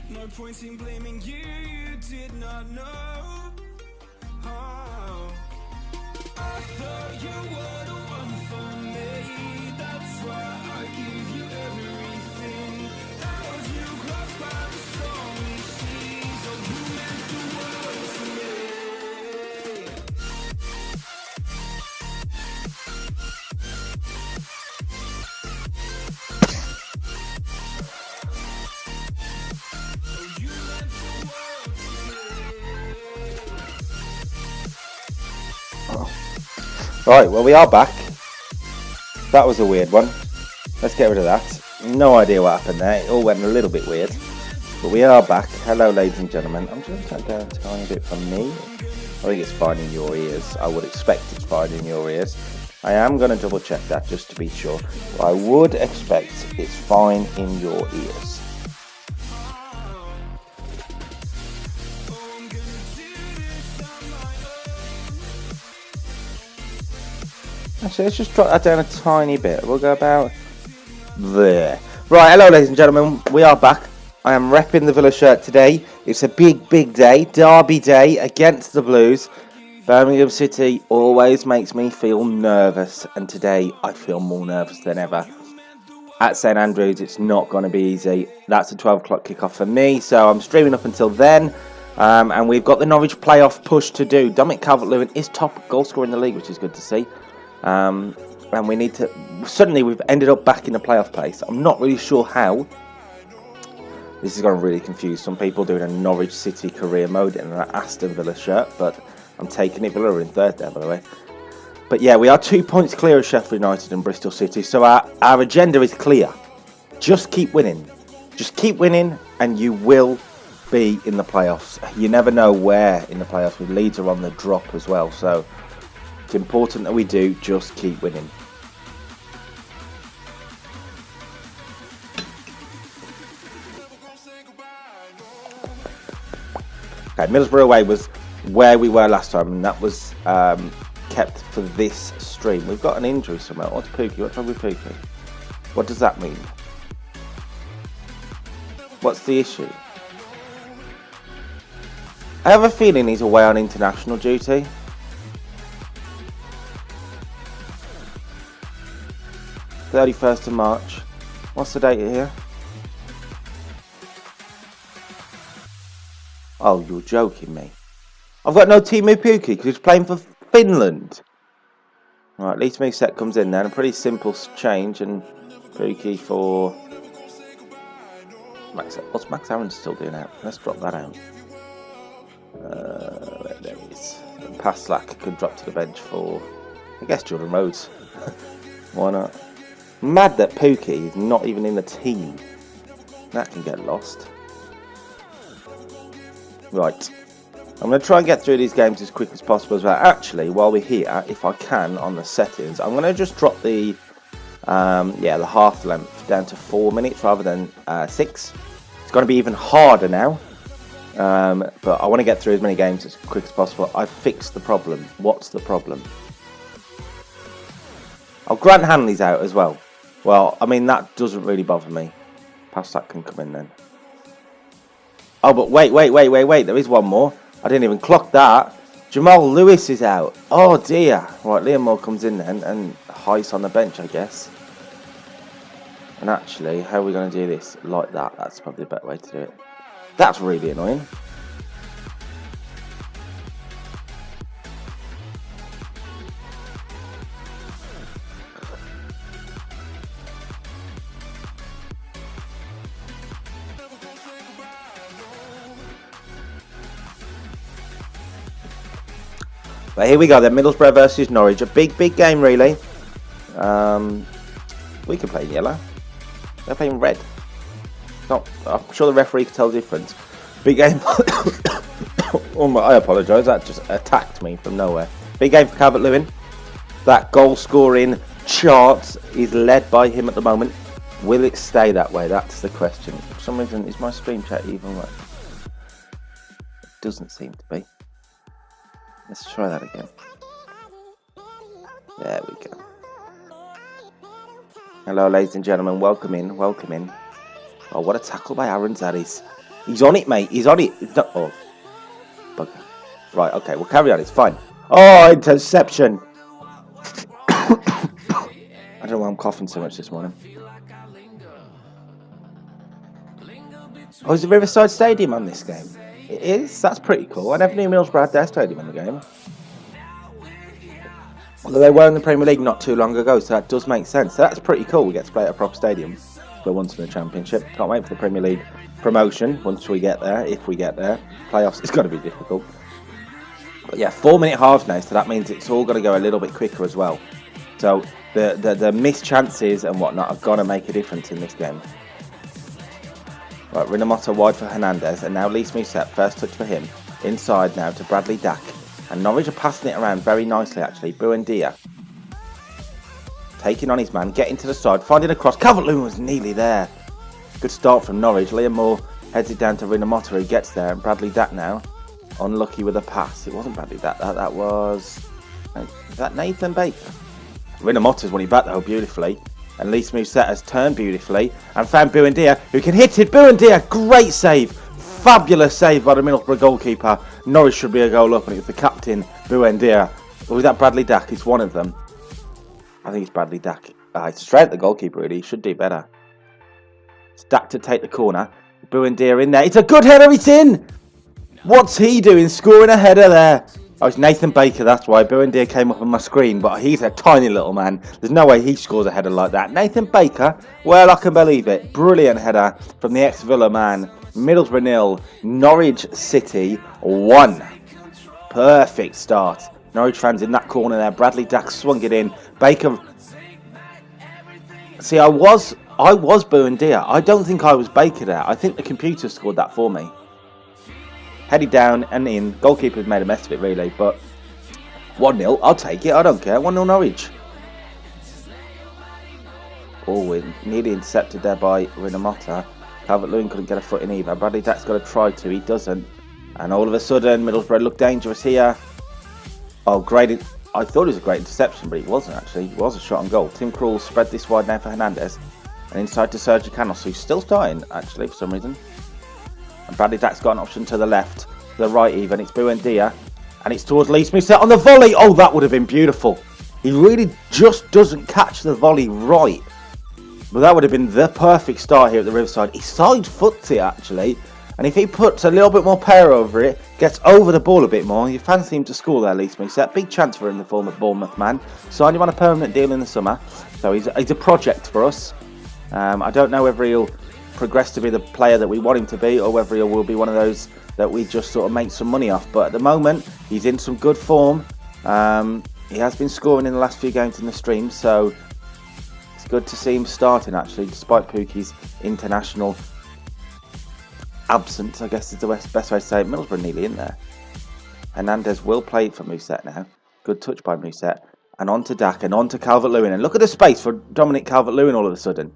No point in blaming you, you did not know. Oh, I thought you were the one for me. That's why I give you everything. Held you close by the stormy seas. Oh, you meant the world to me. Right, well, we are back. That was a weird one. Let's get rid of that. No idea what happened there. It all went a little bit weird. But we are back. Hello, ladies and gentlemen. I'm just going to turn down a tiny bit from me. I think it's fine in your ears. I would expect it's fine in your ears. I am going to double check that just to be sure. But I would expect it's fine in your ears. Actually, let's just drop that down a tiny bit. We'll go about there. Right, hello ladies and gentlemen. We are back. I am repping the Villa shirt today. It's a big, big day. Derby day against the Blues. Birmingham City always makes me feel nervous. And today, I feel more nervous than ever. At St Andrews, it's not going to be easy. That's a 12 o'clock kickoff for me. So I'm streaming up until then. And we've got the Norwich playoff push to do. Dominic Calvert-Lewin is top goal scorer in the league, which is good to see. And we need to... Suddenly, we've ended up back in the playoff place. I'm not really sure how. This is going to really confuse some people doing a Norwich City career mode in an Aston Villa shirt. But I'm taking it. Villa are in third there, by the way. But yeah, we are 2 points clear of Sheffield United and Bristol City. So our agenda is clear. Just keep winning. Just keep winning and you will be in the playoffs. You never know where in the playoffs. With Leeds are on the drop as well. So... it's important that we do just keep winning. Okay, Middlesbrough away was where we were last time, and that was kept for this stream. We've got an injury somewhere. What's Pookie? What's wrong with Pookie? What does that mean? What's the issue? I have a feeling he's away on international duty. (31st of March). What's the date here? Oh, you're joking me. I've got no Teemu Pukki because he's playing for Finland. Right, Leeds Set comes in then. A pretty simple change, and Pukki for Max. What's Max Aaron still doing out? Let's drop that out. There he is. And Paslak could drop to the bench for, I guess, Jordan Rhodes. Why not? Mad that Pookie is not even in the team. That can get lost. Right. I'm going to try and get through these games as quick as possible as well. Actually, while we're here, if I can, on the settings, I'm going to just drop the the half length down to 4 minutes rather than 6. It's going to be even harder now. But I want to get through as many games as quick as possible. I've fixed the problem. What's the problem? Oh, Grant Hanley's out as well. Well, I mean, that doesn't really bother me. Past that can come in then. Oh, but wait. There is one more. I didn't even clock that. Jamal Lewis is out. Oh, dear. Right, Liam Moore comes in then. And Heiss on the bench, I guess. And actually, how are we going to do this? Like that. That's probably the better way to do it. That's really annoying. But here we go then, Middlesbrough versus Norwich. A big game really. We can play yellow. They're playing red. Not, I'm sure the referee can tell the difference. Big game. I apologise, that just attacked me from nowhere. Big game for Calvert-Lewin. That goal scoring chart is led by him at the moment. Will it stay that way? That's the question. For some reason, is my stream chat even working? It doesn't seem to be. Let's try that again. There we go. Hello, ladies and gentlemen. Welcome in. Welcome in. Oh, what a tackle by Aaron's that is. He's on it, mate. He's on it. It's not... Oh, bugger. Right, okay. We'll carry on. It's fine. Oh, interception. I don't know why I'm coughing so much this morning. Oh, is the Riverside Stadium on this game? It is? That's pretty cool. I never knew Middlesbrough had their stadium in the game. Although they were in the Premier League not too long ago, so that does make sense. So that's pretty cool. We get to play at a proper stadium for once in the Championship. Can't wait for the Premier League promotion once we get there, if we get there. Playoffs is going to be difficult. But yeah, 4-minute halves now, so that means it's all going to go a little bit quicker as well. So the missed chances and whatnot are going to make a difference in this game. Right, Rinomhota wide for Hernandez, and now Delia'S Musset, first touch for him. Inside now to Bradley Dack. And Norwich are passing it around very nicely, actually. Buendia taking on his man, getting to the side, finding a cross. Calvert-Lewin was nearly there. Good start from Norwich. Liam Moore heads it down to Rinomhota, who gets there. And Bradley Dack now, unlucky with a pass. It wasn't Bradley Dack, that was... Is that Nathan Baker? Rinomhota's won it back, though, beautifully. And Delia'S Musset has turned beautifully and found Buendia, who can hit it. Buendia, great save. Fabulous save by the Middlesbrough goalkeeper. Norwich should be a goal up, and it was the captain, Buendia. Or was that Bradley Dack? It's one of them. I think it's Bradley Dack. It's straight at the goalkeeper, really. He should do better. It's Dack to take the corner. Buendia in there. It's a good header. It's in. What's he doing? Scoring a header there. Oh, it's Nathan Baker, that's why. Buendia came up on my screen, but he's a tiny little man. There's no way he scores a header like that. Nathan Baker, well, I can believe it. Brilliant header from the ex-Villa man. Middlesbrough 0, Norwich City 1. Perfect start. Norwich fans in that corner there. Bradley Dack swung it in. Baker. See, I was Buendia. I don't think I was Baker there. I think the computer scored that for me. Headed down and in. Goalkeeper's made a mess of it, really. But 1-0, I'll take it. I don't care. 1-0 Norwich. Oh, we're nearly intercepted there by Rinomhota. Calvert-Lewin couldn't get a foot in either. Bradley Dack's got to try to. He doesn't. And all of a sudden, Middlesbrough look dangerous here. Oh, great. I thought it was a great interception, but it wasn't, actually. It was a shot on goal. Tim Krul spread this wide now for Hernandez. And inside to Sergi Canos, who's still starting, actually, for some reason. And Bradley Dack's got an option to the left. To the right, even. It's Buendia. And it's towards Delia'S Musset on the volley. Oh, that would have been beautiful. He really just doesn't catch the volley right. But that would have been the perfect start here at the Riverside. He side foots it, actually. And if he puts a little bit more power over it, gets over the ball a bit more, you fancy him to score there, Delia'S Musset. Big chance for him, the former Bournemouth man. Signed him on a permanent deal in the summer. So he's a project for us. I don't know whether he'll progress to be the player that we want him to be, or whether he will be one of those that we just sort of make some money off. But at the moment, he's in some good form. He has been scoring in the last few games in the stream, so it's good to see him starting, actually, despite Pookie's international absence, I guess is the best way to say it. Middlesbrough nearly in there. Hernandez will play for Musset now. Good touch by Musset. And on to Dack and on to Calvert-Lewin. And look at the space for Dominic Calvert-Lewin all of a sudden.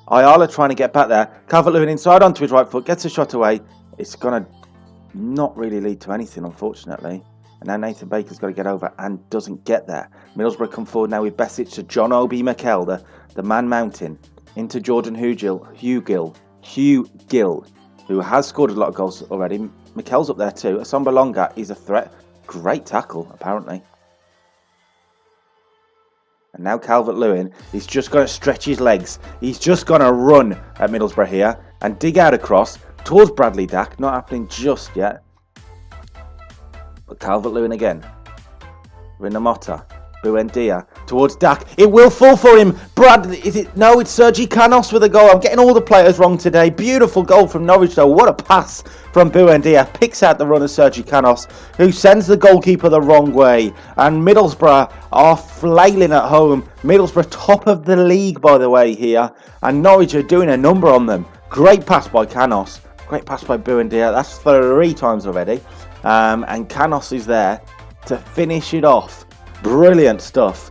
Ayala trying to get back there. Calvert-Lewin inside onto his right foot. Gets a shot away. It's going to not really lead to anything, unfortunately. And now Nathan Baker's got to get over and doesn't get there. Middlesbrough come forward now with Besic to John Obi Mikel, the man mountain. Into Jordan Hugh Gill, who has scored a lot of goals already. Mikel's up there too. Asomba Longa is a threat. Great tackle, apparently. And now Calvert-Lewin is just going to stretch his legs. He's just going to run at Middlesbrough here and dig out across towards Bradley Dack. Not happening just yet. But Calvert-Lewin again. Rinomhota. Buendia towards Dack. It will fall for him. Is it? No, it's Sergi Canos with a goal. I'm getting all the players wrong today. Beautiful goal from Norwich, though. What a pass from Buendia. Picks out the runner, Sergi Canos, who sends the goalkeeper the wrong way. And Middlesbrough are flailing at home. Middlesbrough top of the league, by the way, here. And Norwich are doing a number on them. Great pass by Canos. Great pass by Buendia. That's 3 times already. And Canos is there to finish it off. Brilliant stuff.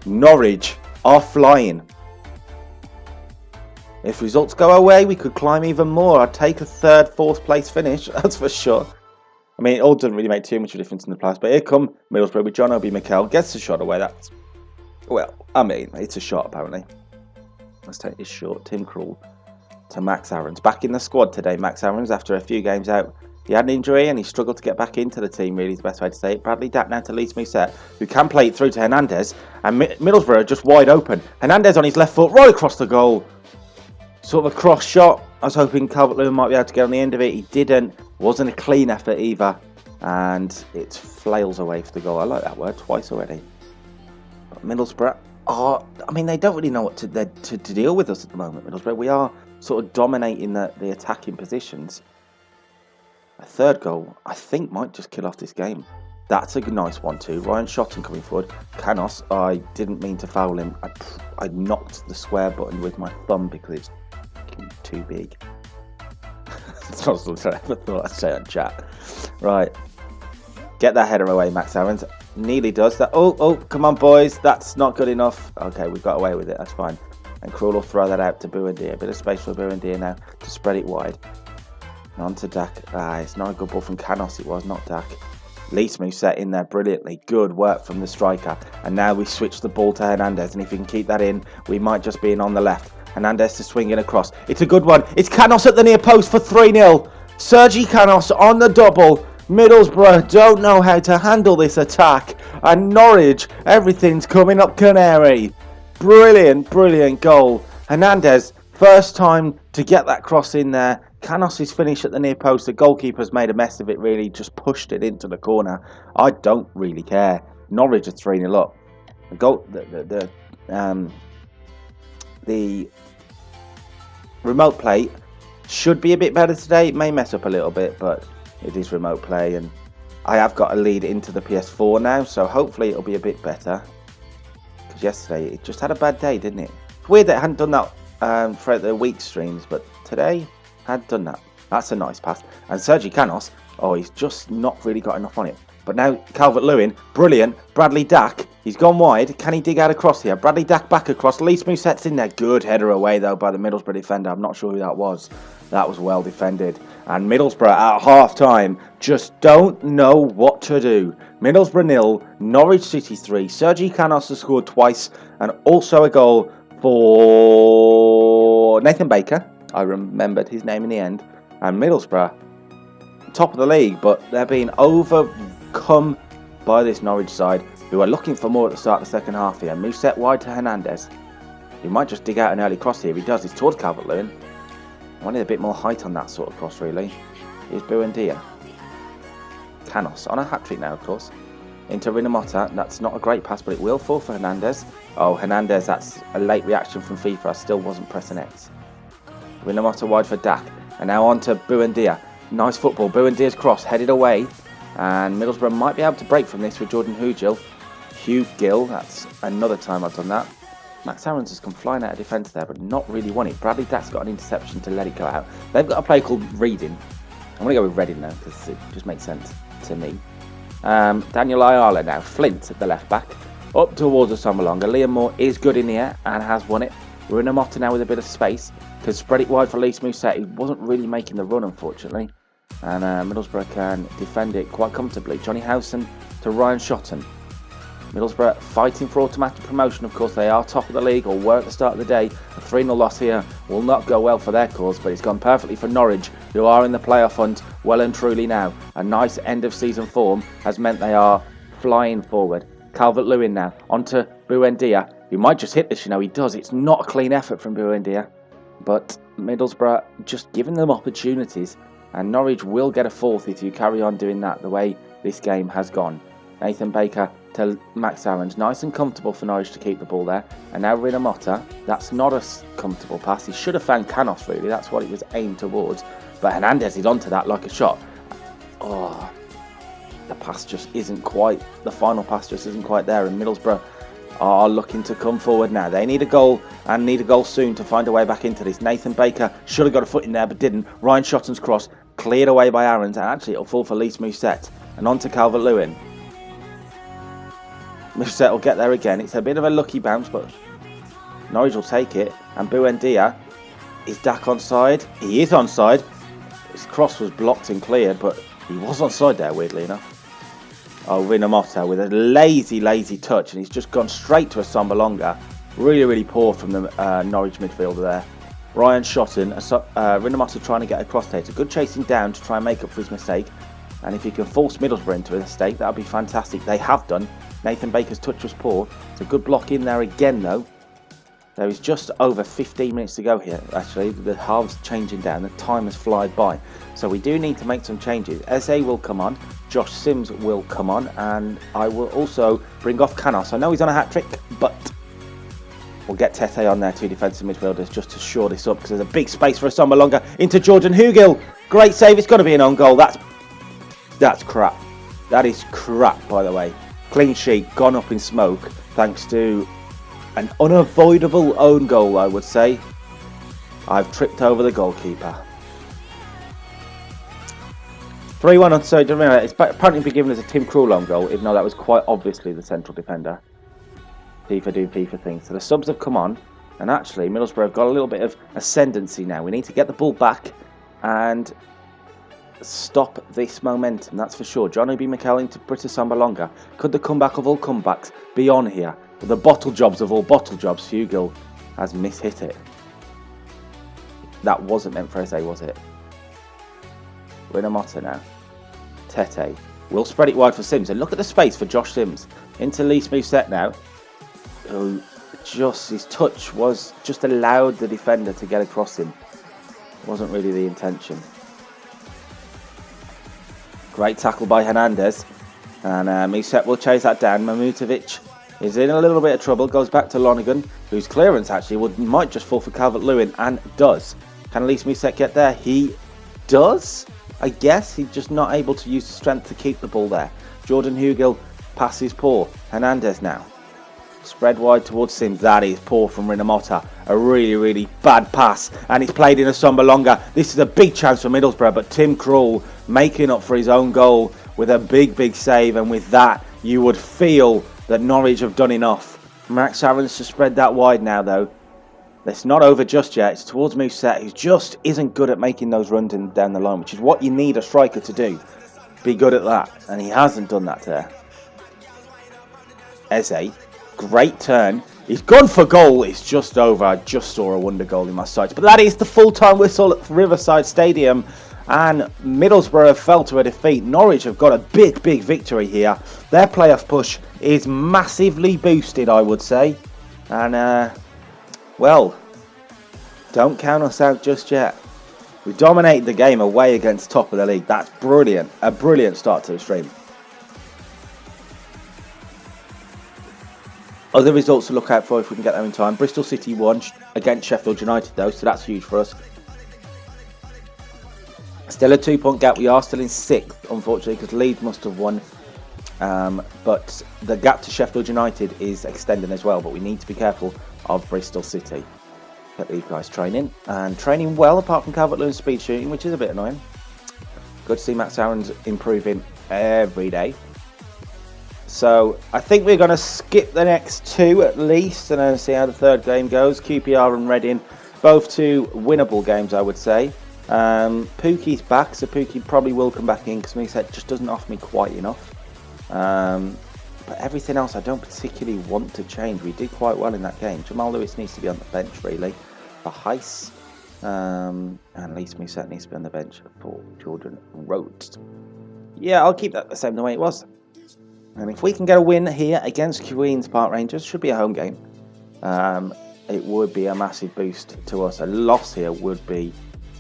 Norwich are flying. If results go away, we could climb even more. I'd take a 3rd, 4th place finish, that's for sure. I mean, it all doesn't really make too much of a difference in the playoffs. But here come Middlesbrough with John Obi Mikel. Gets the shot away. That's, well, I mean, it's a shot apparently. Let's take this short. Tim Krul to Max Aarons. Back in the squad today, Max Aarons, after a few games out. He had an injury and he struggled to get back into the team, really, is the best way to say it. Bradley Dack now to Delia'S Mousset, who can play it through to Hernandez. And Middlesbrough just wide open. Hernandez on his left foot, right across the goal. Sort of a cross shot. I was hoping Calvert-Lewin might be able to get on the end of it. He didn't. Wasn't a clean effort either. And it flails away for the goal. I like that word twice already. But Middlesbrough are, I mean, they don't really know what to deal with us at the moment, Middlesbrough. We are sort of dominating the attacking positions. A third goal, I think, might just kill off this game. That's a nice one too. Ryan Shotton coming forward. Canos, I didn't mean to foul him. I knocked the square button with my thumb because it's too big. It's not something I ever thought I'd say on chat. Right. Get that header away, Max Aarons. Nearly does that. Oh, come on, boys. That's not good enough. Okay, we've got away with it. That's fine. And Krul will throw that out to Buendia. A bit of space for Buendia now to spread it wide. And on to Dack. It's not a good ball from Canos. It was not Dack. Delia'S Mousset in there brilliantly. Good work from the striker. And now we switch the ball to Hernandez. And if we can keep that in, we might just be in on the left. Hernandez to swing it across. It's a good one. It's Canos at the near post for 3-0. Sergi Canos on the double. Middlesbrough don't know how to handle this attack. And Norwich, everything's coming up Canary. Brilliant, brilliant goal. Hernandez, first time to get that cross in there. Canos' finish at the near post. The goalkeeper's made a mess of it, really. Just pushed it into the corner. I don't really care. Norwich are 3-0 up. The goal, the remote play should be a bit better today. It may mess up a little bit, but it is remote play, and I have got a lead into the PS4 now, so hopefully it'll be a bit better. Because yesterday it just had a bad day, didn't it? It's weird that it hadn't done that throughout the week streams, but today had done that. That's a nice pass. And Sergi Canos, oh, he's just not really got enough on it. But now Calvert-Lewin, brilliant. Bradley Dack, he's gone wide. Can he dig out across here? Bradley Dack back across. Delia'S Mousset's in there. Good header away, though, by the Middlesbrough defender. I'm not sure who that was. That was well defended. And Middlesbrough at half-time just don't know what to do. Middlesbrough 0, Norwich City 3. Sergi Canos has scored twice. And also a goal for Nathan Baker. I remembered his name in the end. And Middlesbrough, top of the league, but they're being overcome by this Norwich side, who are looking for more at the start of the second half here. Mousset wide to Hernandez. He might just dig out an early cross here. He does. He's towards Calvert-Lewin. I wanted a bit more height on that sort of cross, really. Here's Buendia. Canos on a hat-trick now, of course. Into Rinomota. That's not a great pass, but it will fall for Hernandez. Oh, Hernandez, that's a late reaction from FIFA. I still wasn't pressing X. Rinomota wide for Dack. And now on to Buendia. Nice football. Buendia's cross headed away. And Middlesbrough might be able to break from this with Jordan Hugh Gill. That's another time I've done that. Max Aarons has come flying out of defence there, but not really won it. Bradley Dack's got an interception to let it go out. They've got a play called Reading. I'm going to go with Reading now because it just makes sense to me. Daniel Ayala now. Flint at the left back. Up towards Osomolonga. Liam Moore is good in the air and has won it. We're in a Motta now with a bit of space. Could spread it wide for Delia'S Mousset. He wasn't really making the run, unfortunately. And Middlesbrough can defend it quite comfortably. Johnny Howson to Ryan Shotton. Middlesbrough fighting for automatic promotion. Of course, they are top of the league, or were at the start of the day. A 3-0 loss here will not go well for their cause, but it's gone perfectly for Norwich, who are in the playoff hunt well and truly now. A nice end-of-season form has meant they are flying forward. Calvert-Lewin now, onto Buendia, who might just hit this, he does. It's not a clean effort from Buendia, but Middlesbrough just giving them opportunities, and Norwich will get a fourth if you carry on doing that the way this game has gone. Nathan Baker to Max Aarons. Nice and comfortable for Norwich to keep the ball there. And now Rinomota. That's not a comfortable pass. He should have found Canos, really. That's what it was aimed towards. But Hernandez is onto that like a shot. Oh, the pass just isn't quite, the final pass just isn't quite there. And Middlesbrough are looking to come forward now. They need a goal, and need a goal soon to find a way back into this. Nathan Baker should have got a foot in there, but didn't. Ryan Shotton's cross cleared away by Aarons, and actually it'll fall for Delia'S Mousset. And on to Calvert-Lewin. Mousset will get there again. It's a bit of a lucky bounce, but Norwich will take it. And Buendia, is Dack onside? He is onside. His cross was blocked and cleared, but he was onside there, weirdly enough. Oh, Rinomota with a lazy touch, and he's just gone straight to Osomolonga. Really, really poor from the Norwich midfielder there. Ryan Shotton, Rinomata trying to get across there. It's a good chasing down to try and make up for his mistake. And if he can force Middlesbrough into a mistake, that would be fantastic. They have done. Nathan Baker's touch was poor. It's a good block in there again, though. There is just over 15 minutes to go here, actually. The halves changing down. The time has flied by. So we do need to make some changes. Eze will come on. Josh Sims will come on. And I will also bring off Canos. I know he's on a hat-trick, but we'll get Tete on there, two defensive midfielders, just to shore this up, because there's a big space for Asoma Longa into Jordan Hugill. Great save. It's got to be an own goal. That's crap. That is crap, by the way. Clean sheet, gone up in smoke, thanks to an unavoidable own goal, I would say. I've tripped over the goalkeeper. 3-1 on, sorry, don't remember, it's apparently been given as a Tim Krul own goal, even though that was quite obviously the central defender. FIFA doing FIFA things. So the subs have come on, and actually Middlesbrough have got a little bit of ascendancy now. We need to get the ball back and stop this momentum, that's for sure. John Obi Mikel into Britta Sambalonga. Could the comeback of all comebacks be on here? The bottle jobs of all bottle jobs, Hugill has mishit it. That wasn't meant for Eze, was it? Rinomata now. Tete. We'll spread it wide for Sims. And look at the space for Josh Sims. Into Lee Smoothset now. Who just, his touch was just allowed the defender to get across him. Wasn't really the intention. Great tackle by Hernandez. And Miset will chase that down. Mamutovic is in a little bit of trouble. Goes back to Lonergan, whose clearance actually might just fall for Calvert-Lewin, and does. Can Elise Miset get there? He does, I guess. He's just not able to use the strength to keep the ball there. Jordan Hugill passes poor. Hernandez now. Spread wide towards Sims. That is poor from Rinomata. A really, really bad pass. And it's played in a Sambalonga. This is a big chance for Middlesbrough, but Tim Krul making up for his own goal with a big, big save. And with that, you would feel that Norwich have done enough. Max Aarons to spread that wide now, though. It's not over just yet. It's towards Mousset, who just isn't good at making those runs down the line, which is what you need a striker to do. Be good at that. And he hasn't done that there. Eze. Great turn. He's gone for goal. It's just over. I just saw a wonder goal in my sights. But that is the full-time whistle at Riverside Stadium. And Middlesbrough have fell to a defeat. Norwich have got a big, big victory here. Their playoff push is massively boosted, I would say. And, well, don't count us out just yet. We dominated the game away against top of the league. That's brilliant. A brilliant start to the stream. Other results to look out for if we can get them in time. Bristol City won against Sheffield United though, so that's huge for us. Still a 2-point gap. We are still in 6th, unfortunately, because Leeds must have won. But the gap to Sheffield United is extending as well, but we need to be careful of Bristol City. Get these guys training, and training well apart from Calvert-Lewin's speed shooting, which is a bit annoying. Good to see Max Aarons improving every day. So I think we're going to skip the next 2 at least and then see how the third game goes. QPR and Reading, both 2 winnable games, I would say. Pookie's back, so Pookie probably will come back in because Miset just doesn't offer me quite enough. But everything else I don't particularly want to change. We did quite well in that game. Jamal Lewis needs to be on the bench really for Heiss. And Lise Miset needs to be on the bench for Jordan Rhodes. Yeah, I'll keep that the same the way it was. And if we can get a win here against Queen's Park Rangers, should be a home game, it would be a massive boost to us. A loss here would be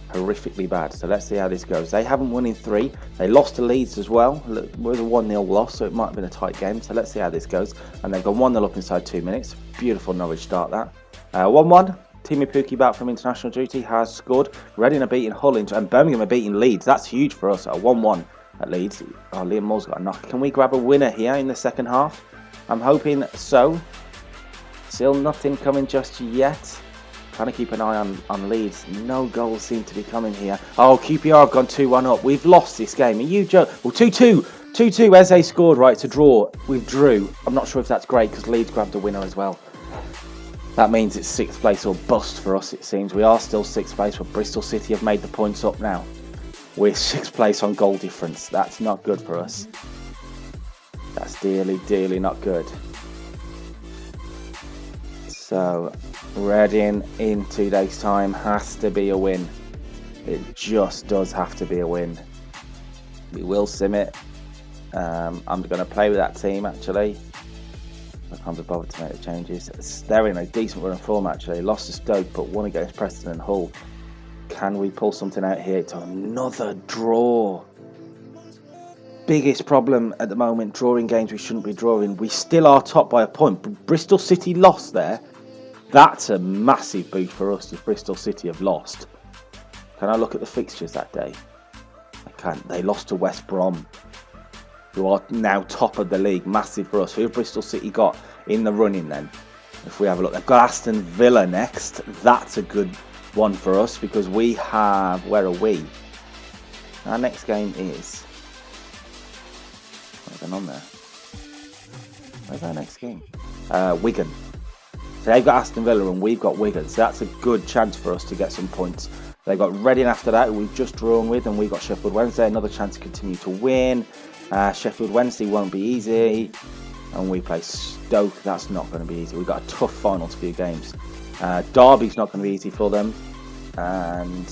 horrifically bad. So let's see how this goes. They haven't won in 3. They lost to Leeds as well. It was a 1-0 loss, so it might have been a tight game. So let's see how this goes. And they've gone 1-0 up inside 2 minutes. Beautiful Norwich start that. 1-1. Teamy Pookie back from international duty has scored. Reading are beating Hull and Birmingham are beating Leeds. That's huge for us. A 1-1. At Leeds. Oh, Liam Moore's got a knock. Can we grab a winner here in the second half? I'm hoping so. Still nothing coming just yet. Trying to keep an eye on Leeds. No goals seem to be coming here. Oh, QPR have gone 2-1 up. We've lost this game. Are you joking? Well, 2-2. 2-2. Eze scored, right, to draw. We've drew. I'm not sure if that's great because Leeds grabbed a winner as well. That means it's 6th place or bust for us, it seems. We are still 6th place, but Bristol City have made the points up now. We're 6th place on goal difference. That's not good for us. That's dearly, dearly not good. So, Reading in 2 days' time has to be a win. It just does have to be a win. We will sim it. I'm going to play with that team, actually. I can't be bothered to make the changes. They're in a decent run of form, actually. Lost to Stoke, but won against Preston and Hull. Can we pull something out here? It's another draw. Biggest problem at the moment, drawing games we shouldn't be drawing. We still are top by a point. Bristol City lost there. That's a massive boost for us if Bristol City have lost. Can I look at the fixtures that day? I can't. They lost to West Brom, who are now top of the league. Massive for us. Who have Bristol City got in the running then? If we have a look, they've got Aston Villa next. That's a good one for us because we have... Where are we? Our next game is... What's going on there? Where's our next game? Wigan. So they've got Aston Villa and we've got Wigan. So that's a good chance for us to get some points. They've got Reading after that, who we've just drawn with, and we've got Sheffield Wednesday. Another chance to continue to win. Sheffield Wednesday won't be easy. And we play Stoke. That's not going to be easy. We've got a tough final few games. Derby's not going to be easy for them. And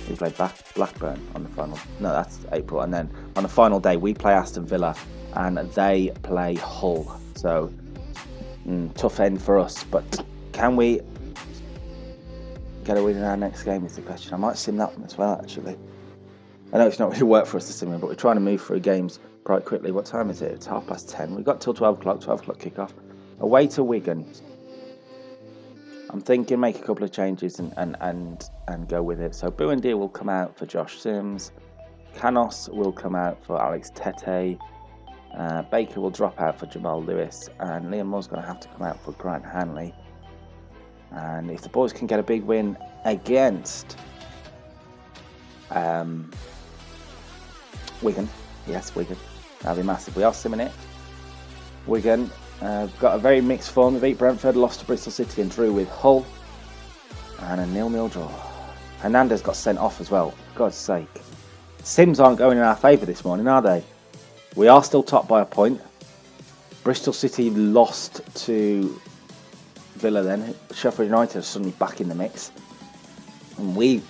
we play Blackburn on the final. No, that's April. And then on the final day, we play Aston Villa and they play Hull. So, tough end for us. But can we get a win in our next game is the question. I might sim that one as well, actually. I know it's not really work for us to sim in, but we're trying to move through games quite quickly. What time is it? It's 10:30. We've got till 12 o'clock. 12 o'clock kickoff. Away to Wigan. I'm thinking make a couple of changes and go with it. So Buendia will come out for Josh Sims. Canos will come out for Alex Tete. Baker will drop out for Jamal Lewis. And Liam Moore's going to have to come out for Grant Hanley. And if the boys can get a big win against Wigan, yes, Wigan, that'll be massive. We are simming it. Wigan got a very mixed form. They beat Brentford, lost to Bristol City and drew with Hull. And a 0-0 draw. Hernandez got sent off as well, for God's sake. Sims aren't going in our favour this morning, are they? We are still top by a point. Bristol City lost to Villa then. Sheffield United are suddenly back in the mix. And we've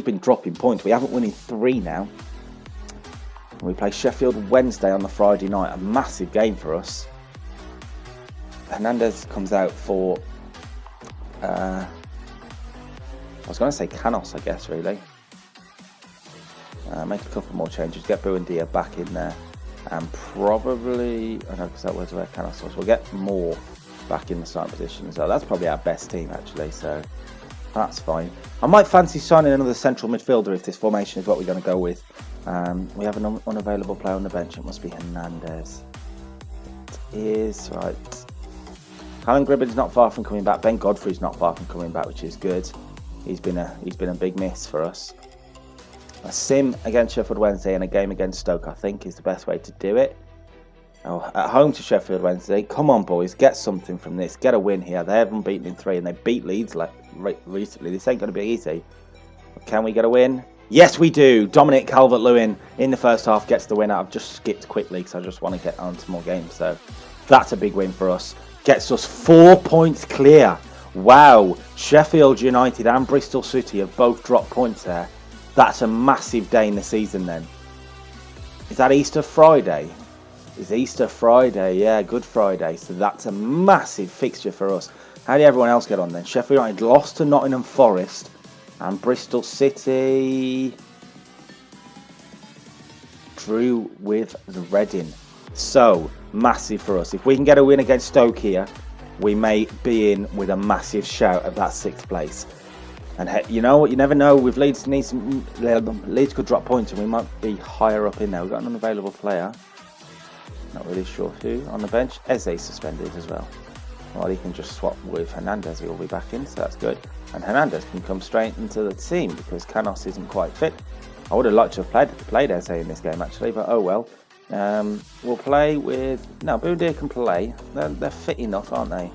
been dropping points. We haven't won in 3 now. We play Sheffield Wednesday on the Friday night. A massive game for us. Hernandez comes out for... I was going to say Canos, I guess, really. Make a couple more changes. Get Buendia back in there. And probably... I know, because that was where Canos was. We'll get more back in the starting position. So that's probably our best team, actually. So that's fine. I might fancy signing another central midfielder if this formation is what we're going to go with. We have an unavailable player on the bench. It must be Hernandez. It is, right. Callum Gribbin's not far from coming back. Ben Godfrey's not far from coming back, which is good. He's been a big miss for us. A sim against Sheffield Wednesday and a game against Stoke, I think, is the best way to do it. Oh, at home to Sheffield Wednesday. Come on, boys, get something from this. Get a win here. They haven't beaten in 3 and they beat Leeds recently. This ain't going to be easy. Can we get a win? Yes, we do. Dominic Calvert-Lewin in the first half gets the win. I've just skipped quickly because I just want to get on to more games. So that's a big win for us. Gets us 4 points clear. Wow. Sheffield United and Bristol City have both dropped points there. That's a massive day in the season then. Is that Easter Friday? It's Easter Friday. Yeah, Good Friday. So that's a massive fixture for us. How did everyone else get on then? Sheffield United lost to Nottingham Forest. And Bristol City drew with the Reading. So, massive for us. If we can get a win against Stoke here, we may be in with a massive shout at that 6th place. And you know what? You never know. With Leeds, Leeds could drop points and we might be higher up in there. We've got an unavailable player. Not really sure who. On the bench, Eze suspended as well. Well, he can just swap with Hernandez. He will be back in, so that's good. And Hernandez can come straight into the team because Canos isn't quite fit. I would have liked to have played Eze in this game, actually, but oh well. We'll play with... No, Buendia can play. They're fit enough, aren't they?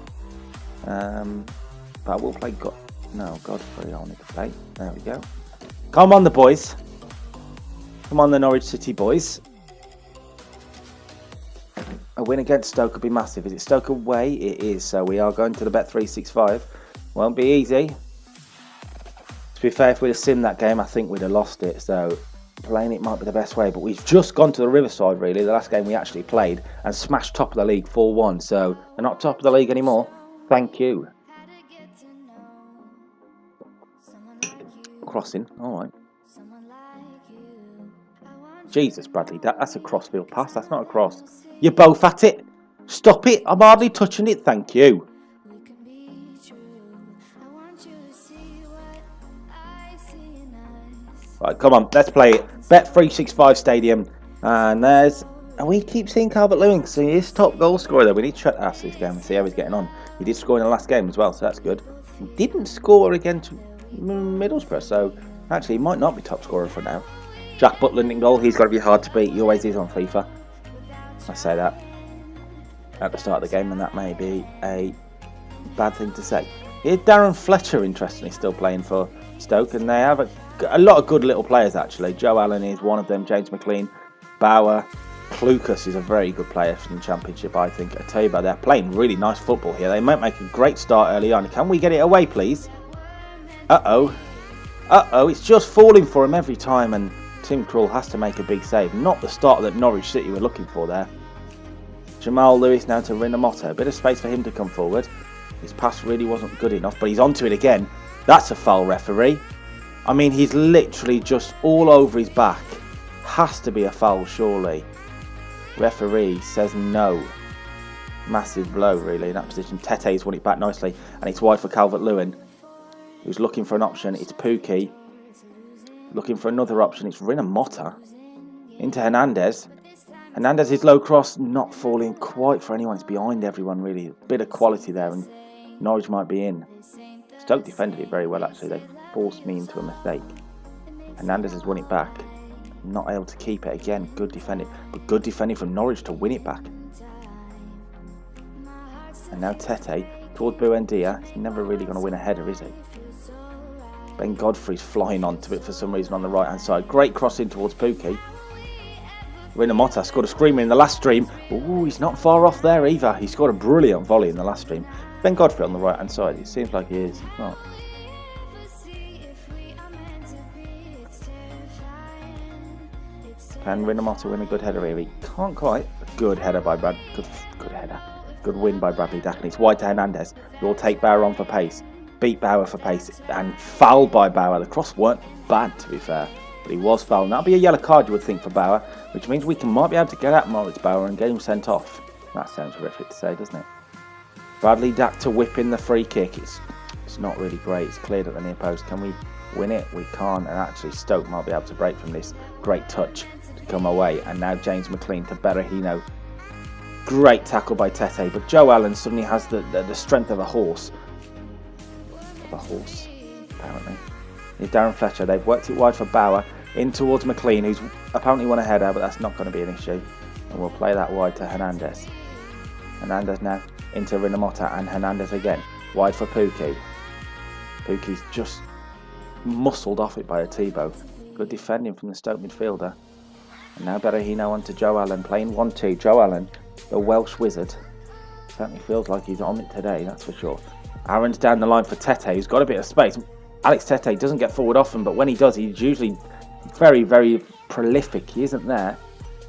But we'll play... Godfrey I'll need to play. There we go. Come on, the boys. Come on, the Norwich City boys. A win against Stoke would be massive. Is it Stoke away? It is. So we are going to the Bet365. Won't be easy. To be fair, if we'd have simmed that game, I think we'd have lost it. So playing it might be the best way. But we've just gone to the Riverside, really, the last game we actually played, and smashed top of the league 4-1. So they're not top of the league anymore. Thank you. Crossing. All right. Jesus, Bradley, that's a crossfield pass. That's not a cross. You're both at it. Stop it. I'm hardly touching it. Thank you. Right, come on. Let's play it. Bet365 Stadium. And we keep seeing Calvert-Lewin. So he is top goal scorer there. We need to check after this game and see how he's getting on. He did score in the last game as well, so that's good. He didn't score against Middlesbrough, so actually he might not be top scorer for now. Jack Butland in goal. He's got to be hard to beat. He always is on FIFA. I say that at the start of the game, and that may be a bad thing to say. Here's Darren Fletcher, interestingly, still playing for Stoke, and they have a lot of good little players, actually. Joe Allen is one of them, James McLean, Bauer, Klukas is a very good player from the Championship, I think. I tell you about, they're playing really nice football here. They might make a great start early on. Can we get it away, please? Uh-oh, it's just falling for him every time, and Tim Krul has to make a big save. Not the start that Norwich City were looking for there. Jamal Lewis now to Rinamoto. A bit of space for him to come forward. His pass really wasn't good enough, but he's onto it again. That's a foul, referee. I mean, he's literally just all over his back. Has to be a foul, surely. Referee says no. Massive blow, really, in that position. Tete's won it back nicely, and it's wide for Calvert-Lewin, who's looking for an option. It's Pukki. Looking for another option. It's Rinamoto. Into Hernandez. Hernandez is low cross, not falling quite for anyone. It's behind everyone, really. A bit of quality there, and Norwich might be in. Stoke defended it very well, actually. They forced me into a mistake. Hernandez has won it back. Not able to keep it again. Good defending. But good defending from Norwich to win it back. And now Tete towards Buendia. He's never really going to win a header, is he? Ben Godfrey's flying onto it for some reason on the right hand side. Great cross in towards Pukki. Rinamoto scored a screamer in the last stream. Ooh, he's not far off there either. He scored a brilliant volley in the last stream. Ben Godfrey on the right hand side. It seems like he is. He's not. Can Rinamoto win a good header here? He can't quite. Good header by Brad. Good header. Good win by Bradley Dack. And it's wide to Hernandez. He'll take Bauer on for pace. Beat Bauer for pace. And fouled by Bauer. The cross weren't bad, to be fair. But he was fouled. And that'll be a yellow card, you would think, for Bauer. Which means we might be able to get at Moritz Bauer and get him sent off. That sounds horrific to say, doesn't it? Bradley Dack to whip in the free kick. It's not really great. It's cleared at the near post. Can we win it? We can't. And actually Stoke might be able to break from this great touch to come away. And now James McLean to Berahino. Great tackle by Tete. But Joe Allen suddenly has the strength of a horse. Apparently. Here's Darren Fletcher. They've worked it wide for Bauer. In towards McLean, who's apparently won a header, but that's not going to be an issue. And we'll play that wide to Hernandez. Hernandez now into Rinamoto, and Hernandez again. Wide for Pukki. Pukki's just muscled off it by a Tebow. Good defending from the Stoke midfielder. And now Berahino on to Joe Allen, playing 1-2. Joe Allen, the Welsh wizard. Certainly feels like he's on it today, that's for sure. Aaron's down the line for Tete, who's got a bit of space. Alex Tete doesn't get forward often, but when he does, he's usually very, very prolific. He isn't there.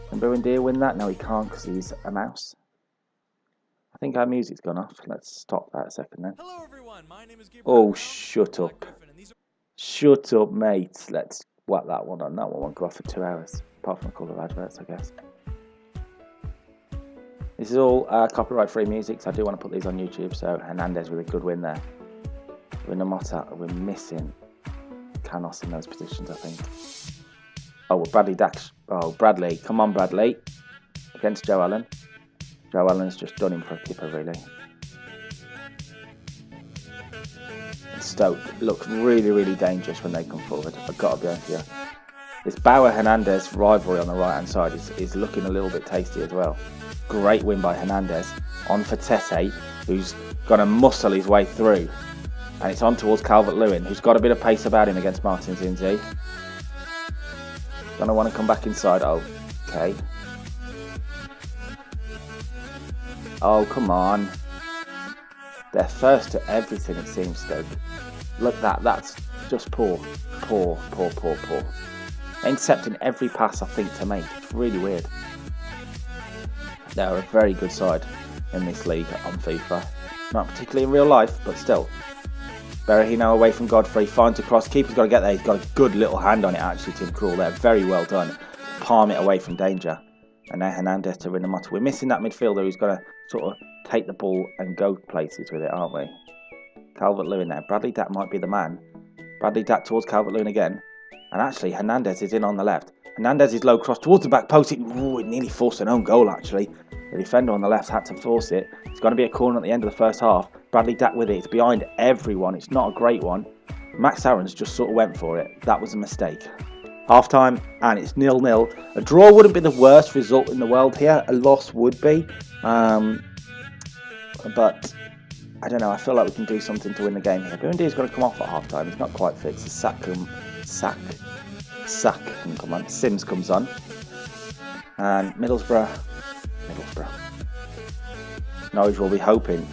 Can Buendia win that? No, he can't because he's a mouse. I think our music's gone off. Let's stop that a second then. Hello everyone, my name is Gabriel. Oh, shut up. Shut up, mate. Let's whack that one on. That one won't go off for 2 hours. Apart from a couple of adverts, I guess. This is all copyright-free music, so I do want to put these on YouTube. So Hernandez with a good win there. Rinamoto, we're missing Canos in those positions, I think. Oh, well, Bradley Dax. Oh, Bradley. Come on, Bradley. Against Joe Allen. Joe Allen's just done him for a keeper, really. And Stoke look really, really dangerous when they come forward. I've got to be honest here. This Bauer-Hernandez rivalry on the right-hand side is looking a little bit tasty as well. Great win by Hernandez. On for Tete, who's going to muscle his way through. And it's on towards Calvert-Lewin, who's got a bit of pace about him against Martin Zinzi. Gonna want to come back inside. Oh, okay. Oh, come on. They're first to everything, it seems, Stoke. Look, that's just poor. Poor. Intercepting every pass I think to make. It's really weird. They're a very good side in this league on FIFA. Not particularly in real life, but still. Berahino away from Godfrey, finds a cross. Keeper's got to get there. He's got a good little hand on it, actually, Tim Krul there. Very well done. Palm it away from danger. And now Hernandez to Rinomata. We're missing that midfielder who's going to sort of take the ball and go places with it, aren't we? Calvert-Lewin there. Bradley Dack might be the man. Bradley Dack towards Calvert-Lewin again. And actually, Hernandez is in on the left. Hernandez is low cross towards the back post. It nearly forced an own goal, actually. The defender on the left had to force it. It's going to be a corner at the end of the first half. Bradley Dack with it. It's behind everyone. It's not a great one. Max Aarons just sort of went for it. That was a mistake. Half-time, and it's 0-0. A draw wouldn't be the worst result in the world here. A loss would be. But, I don't know. I feel like we can do something to win the game here. Bundy's going to come off at half-time. He's not quite fit. Sack can come on. Sims comes on. And Middlesbrough. Norwich will be hoping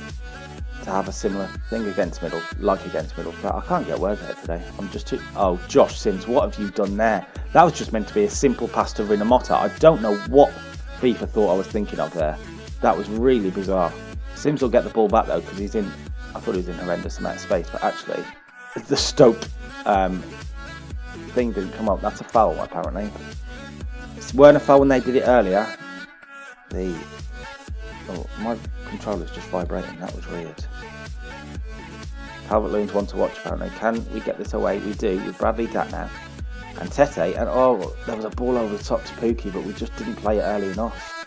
to have a similar thing against Middlesbrough. I can't get words out today. I'm just too... Oh, Josh Sims, what have you done there? That was just meant to be a simple pass to Rinomata. I don't know what FIFA thought I was thinking of there. That was really bizarre. Sims will get the ball back though, because he's in... I thought he was in a horrendous amount of space, but actually, the Stoke thing didn't come up. That's a foul, apparently. It weren't a foul when they did it earlier. Oh, my controller's just vibrating. That was weird. Calvert-Lewin's one to watch, apparently. Can we get this away? We do, with Bradley Dack now. And Tete. And oh, there was a ball over the top to Pookie, but we just didn't play it early enough.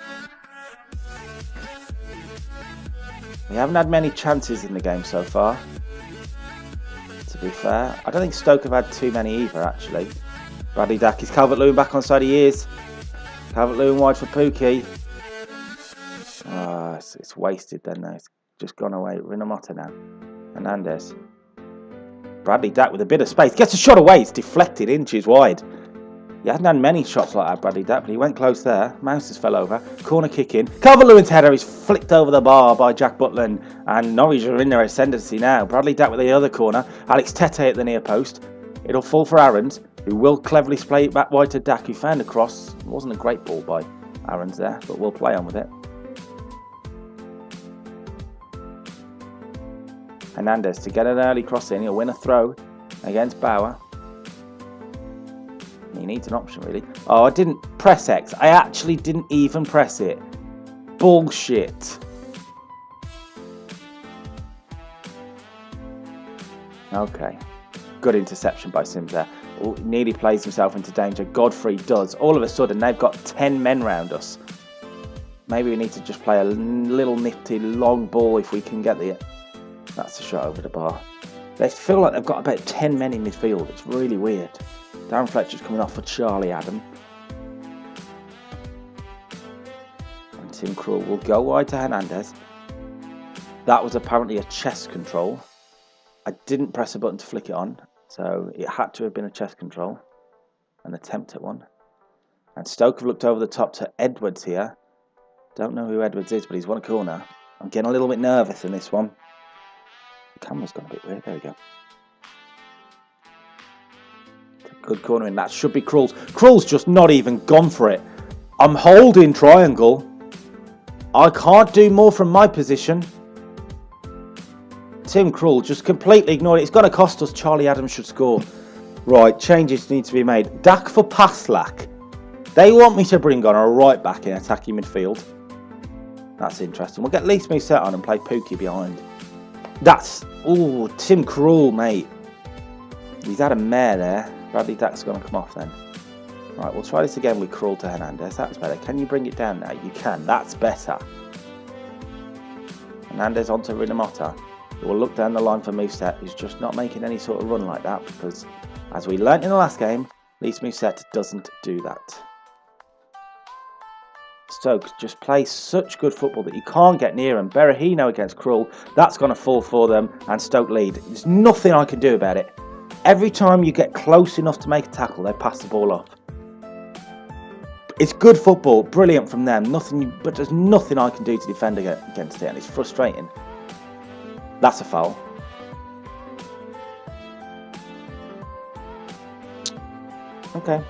We haven't had many chances in the game so far, to be fair. I don't think Stoke have had too many either, actually. Bradley Dack is Calvert-Lewin back on side. He is. Calvert-Lewin wide for Pookie. It's wasted then though. It's just gone away. Rinomata now. Hernandez. Bradley Dack with a bit of space. Gets a shot away. It's deflected inches wide. He hasn't had many shots like that, Bradley Dack, but he went close there. Mouse has fell over. Corner kick in. Calvert-Lewin's header is flicked over the bar by Jack Butland. And Norwich are in their ascendancy now. Bradley Dack with the other corner. Alex Tete at the near post. It'll fall for Aarons, who will cleverly play it back wide to Dack, who found a cross. It wasn't a great ball by Aarons there, but we'll play on with it. Hernandez to get an early cross in. He'll win a throw against Bauer. He needs an option, really. Oh, I didn't press X. I actually didn't even press it. Bullshit. Okay. Good interception by Sims there. Oh, nearly plays himself into danger. Godfrey does. All of a sudden, they've got 10 men round us. Maybe we need to just play a little nifty long ball if we can get the... That's a shot over the bar. They feel like they've got about 10 men in midfield. It's really weird. Darren Fletcher's coming off for Charlie Adam. And Tim Krul will go wide to Hernandez. That was apparently a chest control. I didn't press a button to flick it on, so it had to have been a chest control. An attempt at one. And Stoke have looked over the top to Edwards here. Don't know who Edwards is, but he's won a corner. I'm getting a little bit nervous in this one. The camera's gone a bit weird. There we go. Good corner in. That should be Krul's. Krul's just not even gone for it. I'm holding triangle. I can't do more from my position. Tim Krul just completely ignored it. It's going to cost us. Charlie Adams should score. Right, changes need to be made. Dack for Paslak. They want me to bring on a right back in attacking midfield. That's interesting. We'll get Lee Smith set on and play Pookie behind. That's... Ooh, Tim Krul, mate. He's had a mare there. Bradley Dack's going to come off then. Right, we'll try this again with Krul to Hernandez. That's better. Can you bring it down now? You can. That's better. Hernandez onto Rinomata. We'll look down the line for Mousset, who's just not making any sort of run like that because, as we learnt in the last game, Lee Mousset doesn't do that. Stoke just play such good football that you can't get near them. Berahino against Krul. That's going to fall for them, and Stoke lead. There's nothing I can do about it. Every time you get close enough to make a tackle, they pass the ball off. It's good football, brilliant from them. Nothing, but there's nothing I can do to defend against it, and it's frustrating. That's a foul. Okay.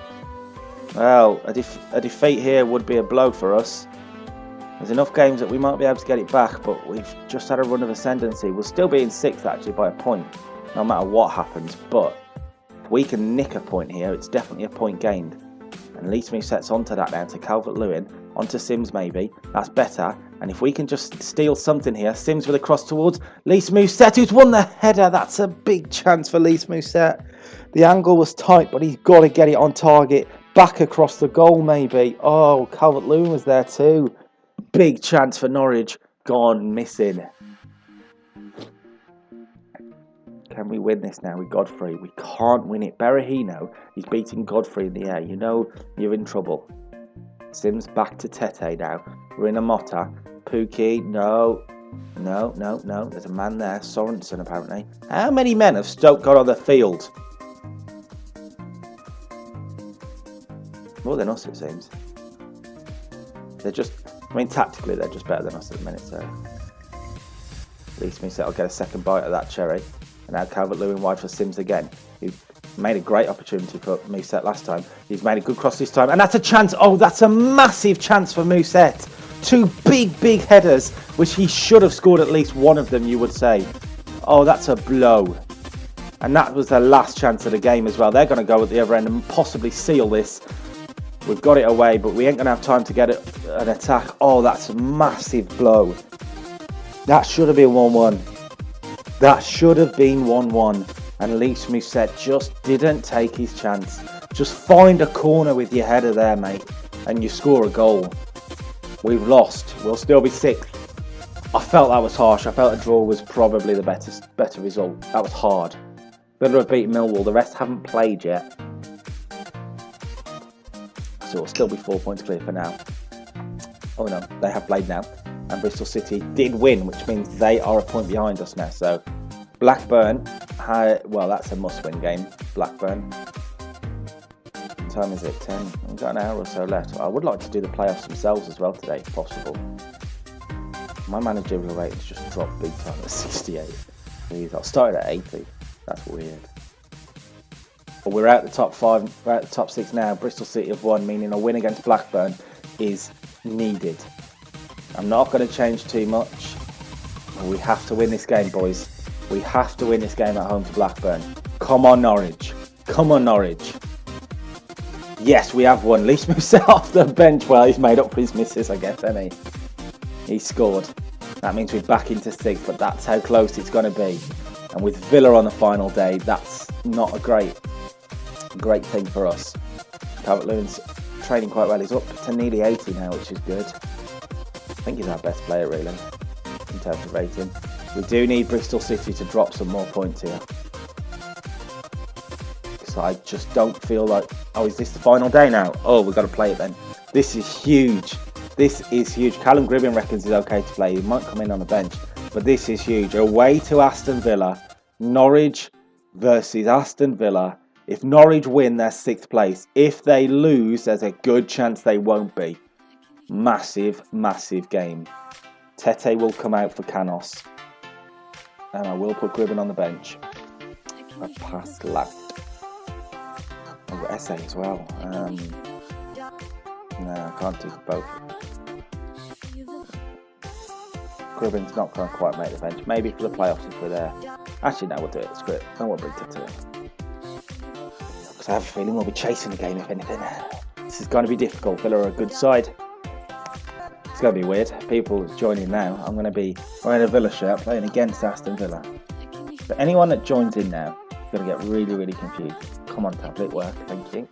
Well, a defeat here would be a blow for us. There's enough games that we might be able to get it back, but we've just had a run of ascendancy. We'll still be in 6th actually by a point, no matter what happens. But if we can nick a point here, it's definitely a point gained. And Leeds Mousset's onto that now, to Calvert-Lewin, onto Sims maybe. That's better. And if we can just steal something here, Sims with a cross towards Leeds Mousset, who's won the header. That's a big chance for Leeds Mousset. The angle was tight, but he's got to get it on target. Back across the goal maybe. Oh, Calvert-Lewin was there too. Big chance for Norwich. Gone missing. Can we win this now with Godfrey? We can't win it. Berahino is beating Godfrey in the air. You know you're in trouble. Sims back to Tete now. We're in a Motta. Pookie, no. There's a man there. Sorensen apparently. How many men have Stoke got on the field? More than us, it seems. They're just, I mean, tactically, they're just better than us at the minute, so. Leeds Mousset will get a second bite of that cherry. And now Calvert-Lewin wide for Sims again, who made a great opportunity for Mousset last time. He's made a good cross this time, and that's a chance. Oh, that's a massive chance for Mousset. 2 big headers, which he should have scored at least one of them, you would say. Oh, that's a blow. And that was their last chance of the game as well. They're going to go at the other end and possibly seal this. We've got it away, but we ain't going to have time to get an attack. Oh, that's a massive blow. That should have been 1-1. That should have been 1-1. And Leeds Mousset just didn't take his chance. Just find a corner with your header there, mate, and you score a goal. We've lost. We'll still be 6th. I felt that was harsh. I felt a draw was probably the better result. That was hard. Villa have beaten Millwall. The rest haven't played yet. So it'll still be 4 points clear for now. Oh no, they have played now. And Bristol City did win, which means they are a point behind us now. So Blackburn, well, that's a must-win game. Blackburn. What time is it? 10. We've got an hour or so left. I would like to do the playoffs themselves as well today, if possible. My managerial rating's just dropped big time at 68. Please, I'll start at 80. That's weird. But we're out the top 5, we're out the top 6 now. Bristol City have won, meaning a win against Blackburn is needed. I'm not going to change too much. We have to win this game, boys. We have to win this game at home to Blackburn. Come on, Norwich. Come on, Norwich. Yes, we have won. Leeds Mousset off the bench. Well, he's made up for his misses, I guess, hasn't he? He scored. That means we're back into 6th, but that's how close it's going to be. And with Villa on the final day, that's not a great thing for us. Calvert-Lewin's training quite well. He's up to nearly 80 now, which is good. I think he's our best player, really, in terms of rating. We do need Bristol City to drop some more points here. Because I just don't feel like... Oh, is this the final day now? Oh, we've got to play it then. This is huge. This is huge. Callum Gribbin reckons he's okay to play. He might come in on the bench. But this is huge. Away to Aston Villa. Norwich versus Aston Villa. If Norwich win, they're 6th place. If they lose, there's a good chance they won't be. Massive, massive game. Tete will come out for Canos. And I will put Gribbin on the bench. A pass left. I've got Essay as well. No, I can't do both. Gribbin's not going to quite make the bench. Maybe for the playoffs if we're there. Actually, no, we'll do it. Screw it. I won't bring Tete in. Because I have a feeling we'll be chasing the game if anything. This is going to be difficult. Villa are a good side. It's going to be weird. People joining now. I'm going to be wearing a Villa shirt playing against Aston Villa. So anyone that joins in now is going to get really, really confused. Come on, tablet, work. Thank you.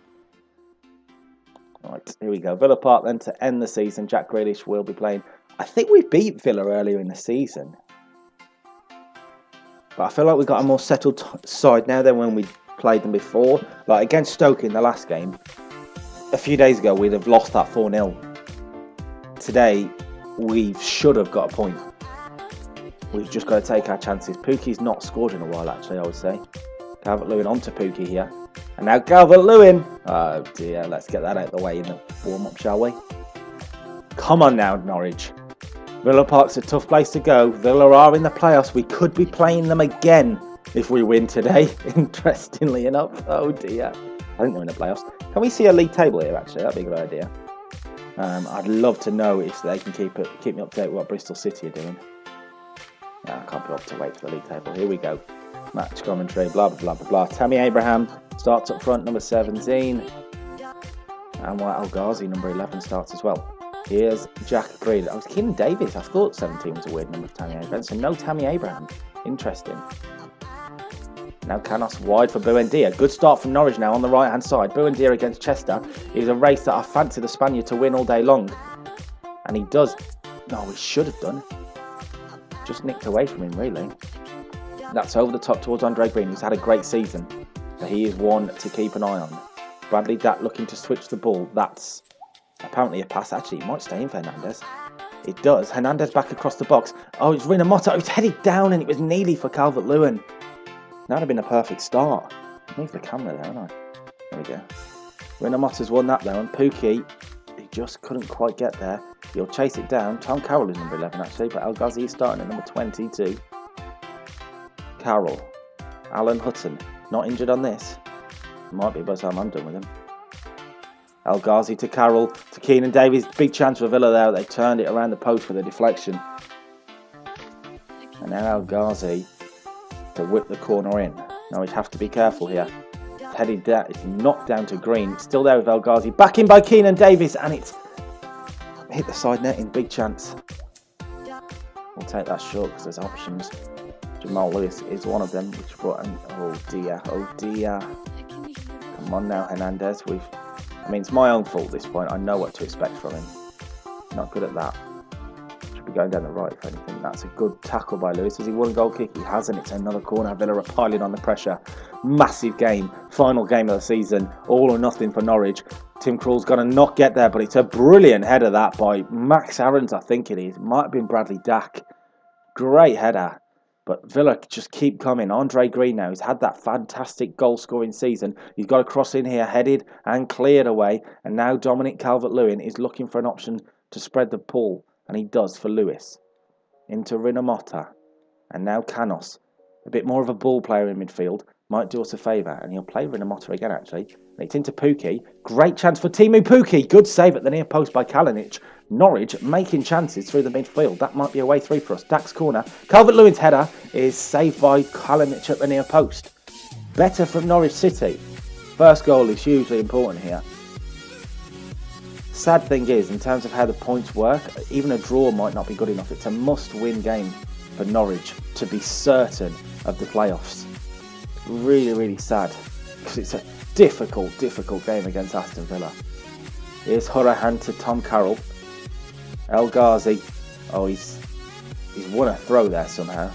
Right, here we go. Villa Park then to end the season. Jack Grealish will be playing. I think we beat Villa earlier in the season. But I feel like we've got a more settled side now than when we played them before. Like against Stoke in the last game. A few days ago, we'd have lost that 4-0. Today, we should have got a point. We've just got to take our chances. Pookie's not scored in a while, actually, I would say. Calvert-Lewin onto Pookie here. And now Calvert-Lewin. Oh dear, let's get that out of the way in the warm-up, shall we? Come on now, Norwich. Villa Park's a tough place to go. Villa are in the playoffs. We could be playing them again if we win today, interestingly enough. Oh dear. I think they're in the playoffs. Can we see a league table here, actually? That'd be a good idea. I'd love to know if they can keep me up to date with what Bristol City are doing. No, I can't be up to wait for the league table. Here we go. Match commentary, blah, blah, blah, blah, blah. Tammy Abraham starts up front, number 17. And White El Ghazi, number 11, starts as well. Here's Jack Greed. I was Keenan Davis. I thought 17 was a weird number for Tammy Abraham. So no Tammy Abraham. Interesting. Now Canos wide for Buendia. Good start from Norwich now on the right-hand side. Buendia against Chester is a race that I fancy the Spaniard to win all day long. And he does. No, he should have done. Just nicked away from him, really. That's over the top towards Andre Green, who's had a great season. So he is one to keep an eye on. Bradley Datt looking to switch the ball. That's apparently a pass. Actually, it might stay in for Hernandez. It does. Hernandez back across the box. Oh, it's Rinamoto. It's headed down and it was nearly for Calvert-Lewin. That would have been a perfect start. Move the camera there, haven't I? There we go. Rinamoto's won that though, and Pookie, he just couldn't quite get there. He'll chase it down. Tom Carroll is number 11 actually, but El Ghazi is starting at number 22. Carroll. Alan Hutton. Not injured on this. Might be by the time I'm done with him. El Ghazi to Carroll, to Keenan Davies. Big chance for Villa there. They turned it around the post with a deflection. And now El Ghazi to whip the corner in. Now we have to be careful here. It's headed down. It's knocked down to Green. It's still there with El Ghazi. Back in by Keenan Davies. And it's hit the side net in. Big chance. We'll take that short because there's options. Jamal Lewis is one of them, which brought in. Oh dear, oh dear. Come on now, Hernandez. I mean, it's my own fault at this point. I know what to expect from him. Not good at that. Should be going down the right if anything. That's a good tackle by Lewis. Has he won a goal kick? He hasn't. It's another corner. Villa are piling on the pressure. Massive game. Final game of the season. All or nothing for Norwich. Tim Krul's going to not get there, but it's a brilliant header that by Max Aarons, I think it is. Might have been Bradley Dack. Great header. But Villa just keep coming. Andre Green now, he's had that fantastic goal-scoring season. He's got a cross in here, headed and cleared away. And now Dominic Calvert-Lewin is looking for an option to spread the ball. And he does for Lewis. Into Rinomhota. And now Canos. A bit more of a ball player in midfield. Might do us a favour. And he'll play Rinomhota again, actually. And it's into Pookie. Great chance for Teemu Pookie. Good save at the near post by Kalinic. Norwich making chances through the midfield. That might be a way through for us. Dack's corner. Calvert-Lewin's header is saved by Kalinic at the near post. Better from Norwich City. First goal is hugely important here. Sad thing is, in terms of how the points work, even a draw might not be good enough. It's a must-win game for Norwich to be certain of the playoffs. Really, really sad. Because it's a difficult game against Aston Villa. Here's Horahan to Tom Carroll. El Ghazi. Oh, he's won a throw there somehow.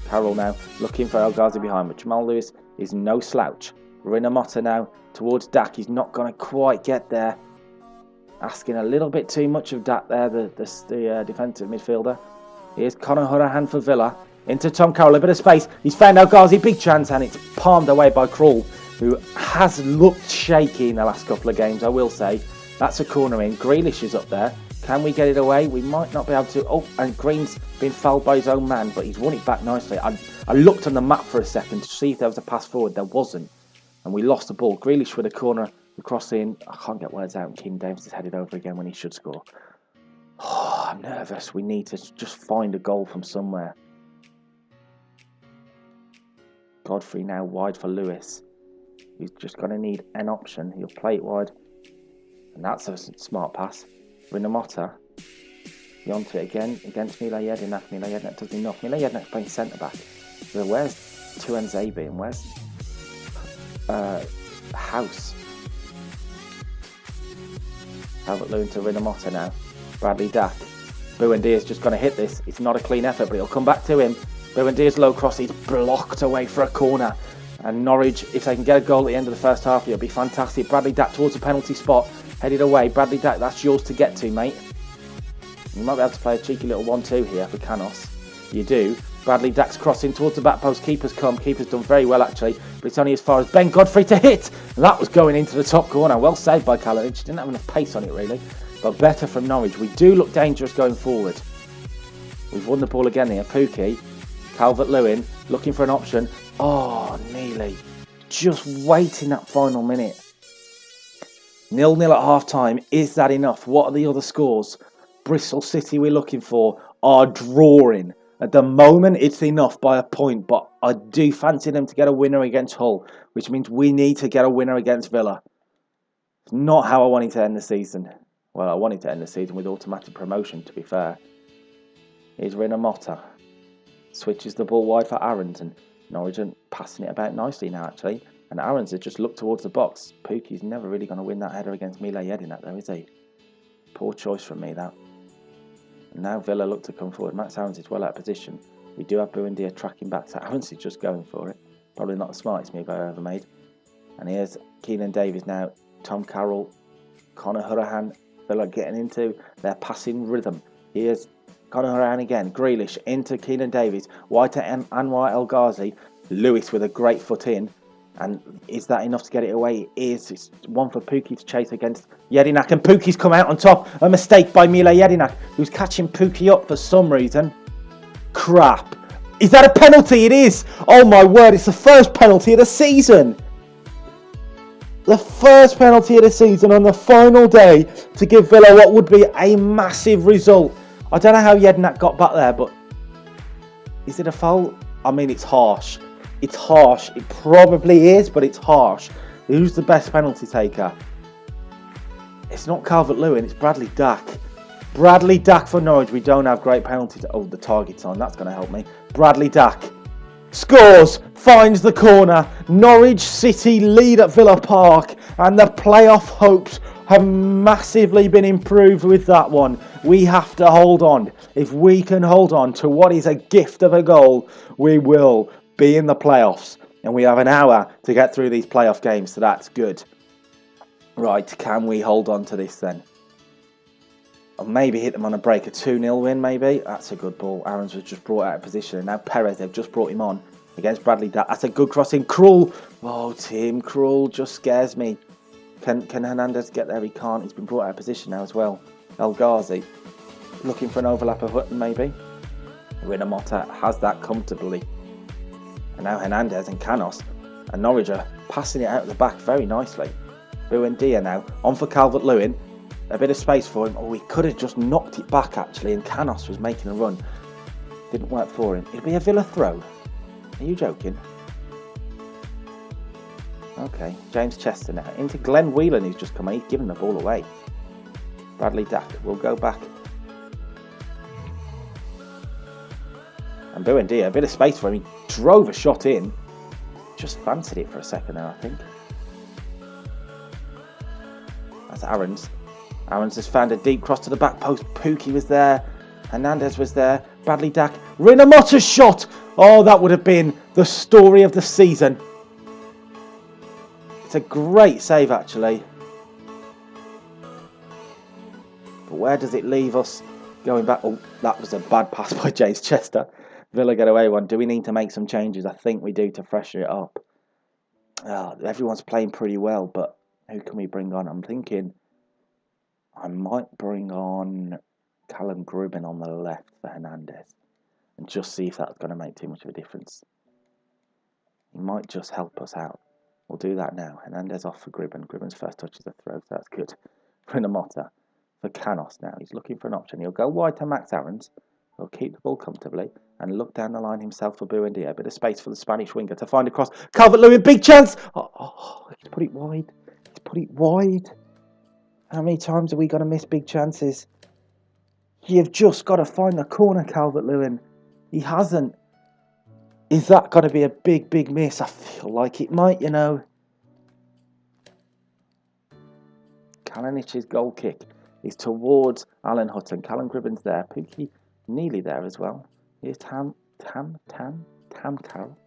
Carroll now looking for El Ghazi behind, but Jamal Lewis is no slouch. Rinomhota now towards Dack. He's not going to quite get there. Asking a little bit too much of Dack there, the defensive midfielder. Here's Conor Horahan for Villa. Into Tom Carroll, a bit of space. He's found El Ghazi, big chance, and it's palmed away by Krul, who has looked shaky in the last couple of games, I will say. That's a corner in. Grealish is up there. Can we get it away? We might not be able to. Oh, and Green's been fouled by his own man, but he's won it back nicely. I looked on the map for a second to see if there was a pass forward. There wasn't. And we lost the ball. Grealish with a corner, the cross in. I can't get words out. And Keenan Davis is headed over again when he should score. Oh, I'm nervous. We need to just find a goal from somewhere. Godfrey now wide for Lewis. He's just going to need an option. He'll play it wide. And that's a smart pass. Rinomhota. Onto it again against Mila Jedinak. Mila Jedinak does enough. Mila Jedinak's playing centre back. So where's Tuanzebe and where's House? Calvert-Lewin to Rinomhota now. Bradley Dack. Buendia's just going to hit this. It's not a clean effort, but it'll come back to him. Buendia's low cross is blocked away for a corner. And Norwich, if they can get a goal at the end of the first half, it'll be fantastic. Bradley Dack towards the penalty spot. Headed away. Bradley Dack, that's yours to get to, mate. You might be able to play a cheeky little 1-2 here for Canos. You do. Bradley Dack's crossing towards the back post. Keeper's come. Keeper's done very well, actually. But it's only as far as Ben Godfrey to hit. And that was going into the top corner. Well saved by Kalinic. Didn't have enough pace on it, really. But better from Norwich. We do look dangerous going forward. We've won the ball again here. Pukki. Calvert-Lewin. Looking for an option. Oh, Neely. Just waiting that final minute. 0-0 at half-time. Is that enough? What are the other scores? Bristol City we're looking for are drawing. At the moment, it's enough by a point, but I do fancy them to get a winner against Hull, which means we need to get a winner against Villa. It's not how I wanted to end the season. Well, I wanted to end the season with automatic promotion, to be fair. Here's Rinamotta. Switches the ball wide for Aarons, and Norwich are passing it about nicely now, actually. And Aarons has just looked towards the box. Pukki's never really going to win that header against Mile Jedinak, though, is he? Poor choice from me, that. And now Villa look to come forward. Max Aarons is well out of position. We do have Buendia tracking back, so Aarons is just going for it. Probably not the smartest move I ever made. And here's Keenan Davies now. Tom Carroll, Conor Hurahan, Villa getting into their passing rhythm. Here's Conor Hurahan again. Grealish into Keenan Davies. White to Anwar El Ghazi. Lewis with a great foot in. And is that enough to get it away? It is. It's one for Pukki to chase against Jedinak. And Pukki's come out on top. A mistake by Mile Jedinak, who's catching Pukki up for some reason. Crap. Is that a penalty? It is. Oh my word, it's the first penalty of the season. The first penalty of the season on the final day to give Villa what would be a massive result. I don't know how Jedinak got back there, but is it a foul? I mean, it's harsh. It's harsh. It probably is, but it's harsh. Who's the best penalty taker? It's not Calvert-Lewin, it's Bradley Dack. Bradley Dack for Norwich. We don't have great penalties. Oh, the target's on. That's going to help me. Bradley Dack scores, finds the corner. Norwich City lead at Villa Park, and the playoff hopes have massively been improved with that one. We have to hold on. If we can hold on to what is a gift of a goal, we will be in the playoffs. And we have an hour to get through these playoff games, so that's good. Right, can we hold on to this then? Or maybe hit them on a break, a 2-0 win maybe. That's a good ball. Aarons was just brought out of position. And now Perez, they've just brought him on against Bradley. That's a good crossing. Krul. Oh, Tim Krul just scares me. Can Hernandez get there? He can't. He's been brought out of position now as well. El Ghazi looking for an overlap of Hutton maybe. Rinamotta has that comfortably. And now Hernandez and Canos and Norwich are passing it out of the back very nicely. Buendia now on for Calvert-Lewin. A bit of space for him. Oh, he could have just knocked it back actually, and Canos was making a run. Didn't work for him. It'll be a Villa throw. Are you joking? Okay, James Chester now. Into Glenn Whelan, who's just come in. He's given the ball away. Bradley Dack will go back. And Buendia, a bit of space for him. He drove a shot in. Just fancied it for a second there, I think. That's Aarons. Aarons has found a deep cross to the back post. Pukki was there. Hernandez was there. Bradley Dack. Rinamotta's shot! Oh, that would have been the story of the season. It's a great save, actually. But where does it leave us going back? Oh, that was a bad pass by James Chester. Villa get away one. Do we need to make some changes? I think we do to freshen it up. Everyone's playing pretty well, but who can we bring on? I'm thinking I might bring on Callum Grubin on the left for Hernandez and just see if that's going to make too much of a difference. He might just help us out. We'll do that now. Hernandez off for Grubin. Grubin's first touch is a throw, so that's good. Rinamotta for Canos now. He's looking for an option. He'll go wide to Max Aarons. He'll keep the ball comfortably and look down the line himself for Buendia. A bit of space for the Spanish winger to find a cross. Calvert-Lewin, big chance! He's put it wide. He's put it wide. How many times are we going to miss big chances? You've just got to find the corner, Calvert-Lewin. He hasn't. Is that going to be a big, big miss? I feel like it might, you know. Kalinic's goal kick is towards Alan Hutton. Callum Gribben's there. Pukki nearly there as well. Here's Tam Carroll,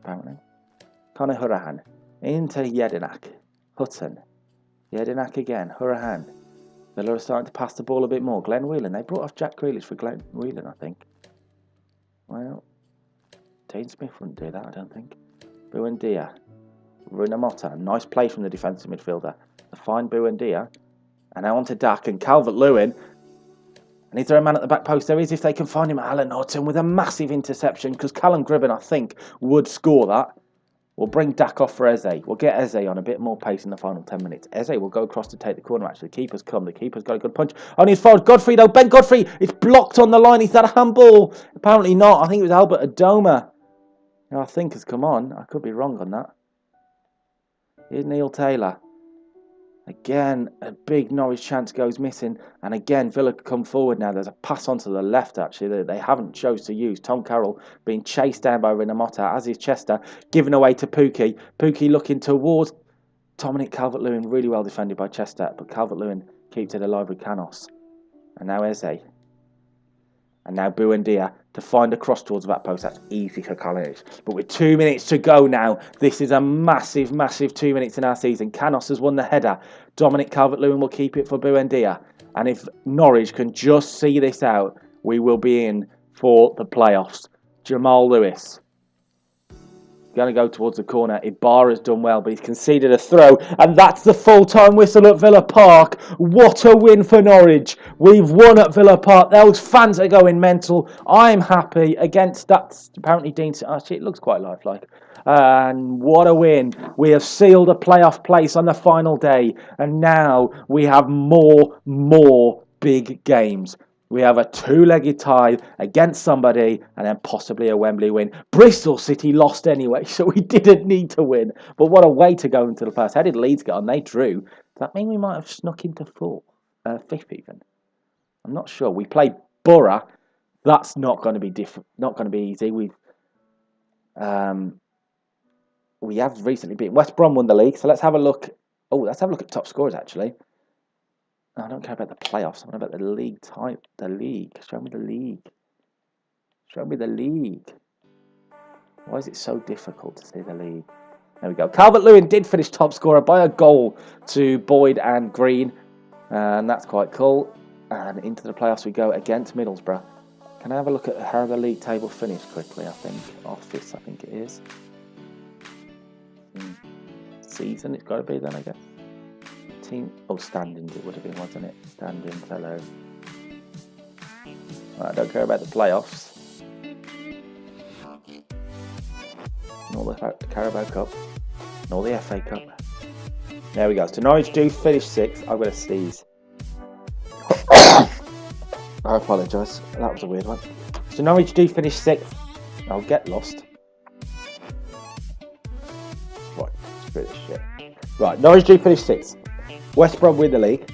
apparently. Conor Hurahan into Jedinak. Hutton. Jedinak again. Hurahan. Villa are starting to pass the ball a bit more. Glenn Whelan. They brought off Jack Grealish for Glenn Whelan, I think. Well, Dean Smith wouldn't do that, I don't think. Buendia. Runamotta. Nice play from the defensive midfielder to find Buendia. And now on to Dak and Calvert-Lewin. And is there a man at the back post? There is if they can find him. Alan Norton with a massive interception because Callum Gribben, I think, would score that. We'll bring Dak off for Eze. We'll get Eze on a bit more pace in the final 10 minutes. Eze will go across to take the corner, actually. The keeper's come. The keeper's got a good punch. Only his forward. Godfrey, though. Ben Godfrey. It's blocked on the line. Is that a handball? Apparently not. I think it was Albert Adoma. Who I think has come on. I could be wrong on that. Here's Neil Taylor. Again, a big Norwich chance goes missing. And again, Villa come forward now. There's a pass onto the left, actually, that they haven't chose to use. Tom Carroll being chased down by Rinamotta, as is Chester, given away to Pukki. Pukki looking towards Dominic Calvert-Lewin. Really well defended by Chester, but Calvert-Lewin keeps it alive with Canos. And now Eze. And now Buendia to find a cross towards the back post. That's easy for College. But with 2 minutes to go now, this is a massive, massive 2 minutes in our season. Canos has won the header. Dominic Calvert-Lewin will keep it for Buendia. And if Norwich can just see this out, we will be in for the playoffs. Jamal Lewis. Going to go towards the corner. Ibarra's done well, but he's conceded a throw. And that's the full-time whistle at Villa Park. What a win for Norwich. We've won at Villa Park. Those fans are going mental. I'm happy against that. Apparently, Dean... Actually, it looks quite lifelike. And what a win. We have sealed a playoff place on the final day. And now we have more big games. We have a two-legged tie against somebody and then possibly a Wembley win. Bristol City lost anyway, so we didn't need to win. But what a way to go into the playoffs. How did Leeds get on? They drew. Does that mean we might have snuck into fifth even? I'm not sure. We played Borough. That's not going to be different. Not going to be easy. We have recently beaten West Brom, won the league. So let's have a look. Oh, let's have a look at top scorers actually. I don't care about the playoffs. I want about the league type. The league. Show me the league. Show me the league. Why is it so difficult to see the league? There we go. Calvert-Lewin did finish top scorer by a goal to Boyd and Green. And that's quite cool. And into the playoffs we go against Middlesbrough. Can I have a look at how the league table finished quickly? I think. Office, I think it is. Season, it's got to be then, I guess. Team, standings it would have been, wasn't it? Standings, hello. Right, I don't care about the playoffs. Nor the Carabao Cup. Nor the FA Cup. There we go. So Norwich do finish 6th. I'm going to sneeze. I apologise. That was a weird one. So Norwich do finish 6th. I'll get lost. Right, screw this shit. Right, Norwich do finish 6th. West Brom win the league.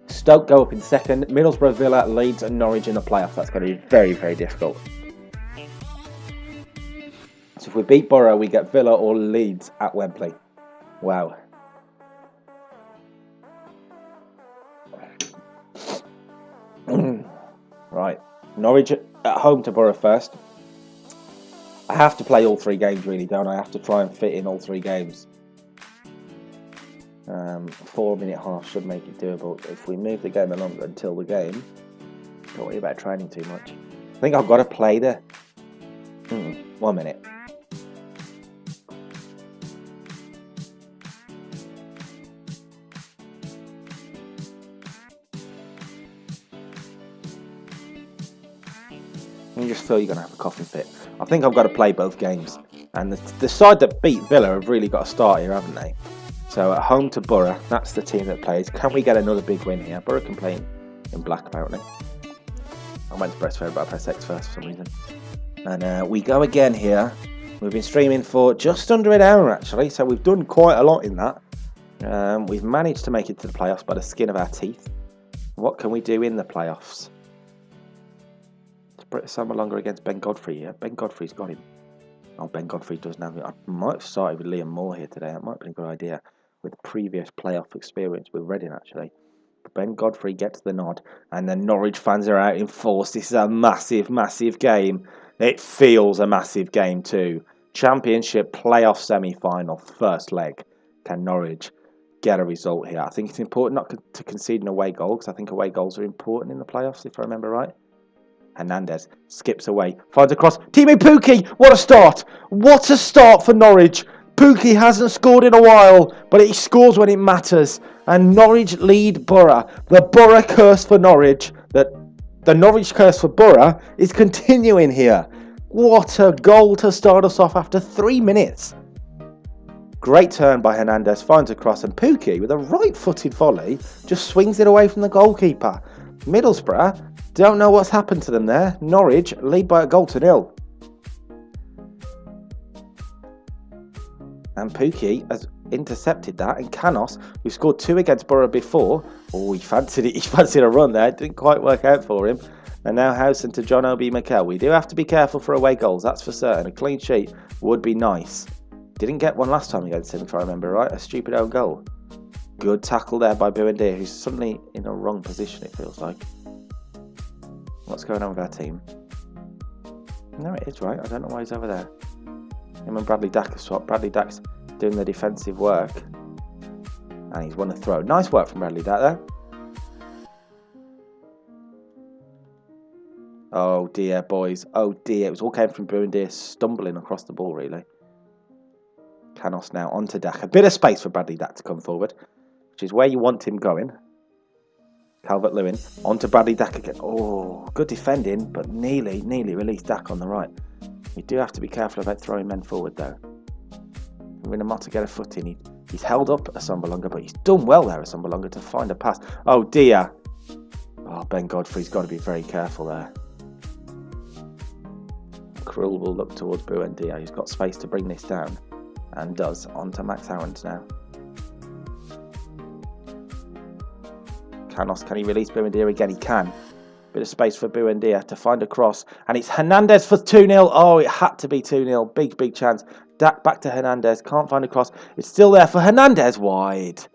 Stoke go up in 2nd. Middlesbrough, Villa, Leeds and Norwich in the playoffs. That's going to be very, very difficult. So if we beat Borough, we get Villa or Leeds at Wembley. Wow. Right. Norwich at home to Borough first. I have to play all 3 games really, don't I? I have to try and fit in all 3 games. 4-minute half should make it doable. If we move the game along until the game, don't worry about training too much. I think I've got to play the... 1 minute. You just feel you're going to have a coughing fit. I think I've got to play both games. And the side that beat Villa have really got to start here, haven't they? So at home to Borough, that's the team that plays. Can we get another big win here? Borough can play in black, apparently. I went to press fair, but I pressed X first for some reason. And we go again here. We've been streaming for just under an hour, actually. So we've done quite a lot in that. We've managed to make it to the playoffs by the skin of our teeth. What can we do in the playoffs? Summer longer against Ben Godfrey here. Ben Godfrey's got him. Oh, Ben Godfrey does now. I might have started with Liam Moore here today. That might have been a good idea with previous playoff experience with Reading, actually. But Ben Godfrey gets the nod, and the Norwich fans are out in force. This is a massive, massive game. It feels a massive game too. Championship playoff semi-final, first leg. Can Norwich get a result here? I think it's important not to concede an away goal, because I think away goals are important in the playoffs, if I remember right. Hernandez skips away, finds a cross. Teammate Pukki, what a start! What a start for Norwich! Pukki hasn't scored in a while, but he scores when it matters. And Norwich lead Borough. The Borough curse for Norwich, the Norwich curse for Borough is continuing here. What a goal to start us off after 3 minutes. Great turn by Hernandez, finds a cross, and Pukki, with a right-footed volley, just swings it away from the goalkeeper. Middlesbrough don't know what's happened to them there. Norwich lead by a goal to 0. And Pukki has intercepted that, and Canos, who scored 2 against Borough before, he fancied it. He fancied a run there. It didn't quite work out for him. And now Howson to John Obi Mikel. We do have to be careful for away goals, that's for certain. A clean sheet would be nice. Didn't get one last time against him, if I remember right. A stupid own goal. Good tackle there by Buendia, who's suddenly in a wrong position, it feels like. What's going on with our team? No, it is right. I don't know why he's over there. Him and Bradley Dack have swapped. Bradley Dack's doing the defensive work. And he's won a throw. Nice work from Bradley Dack there. Oh dear, boys. Oh dear. It was all came from Buendia stumbling across the ball, really. Canos now onto Dack. A bit of space for Bradley Dack to come forward, which is where you want him going. Calvert-Lewin onto Bradley Dack again. Oh, good defending, but nearly released Dack on the right. We do have to be careful about throwing men forward, though. Rinamata get a foot in. He's held up Assombalonga, but he's done well there, Assombalonga, to find a pass. Oh dear. Oh, Ben Godfrey's got to be very careful there. Krill will look towards Buendia. He's got space to bring this down. And does. On to Max Aarons now. Canos, can he release Buendia again? He can. Bit of space for Buendia to find a cross. And it's Hernandez for 2-0. Oh, it had to be 2-0. Big chance. Dack back to Hernandez. Can't find a cross. It's still there for Hernandez. Wide.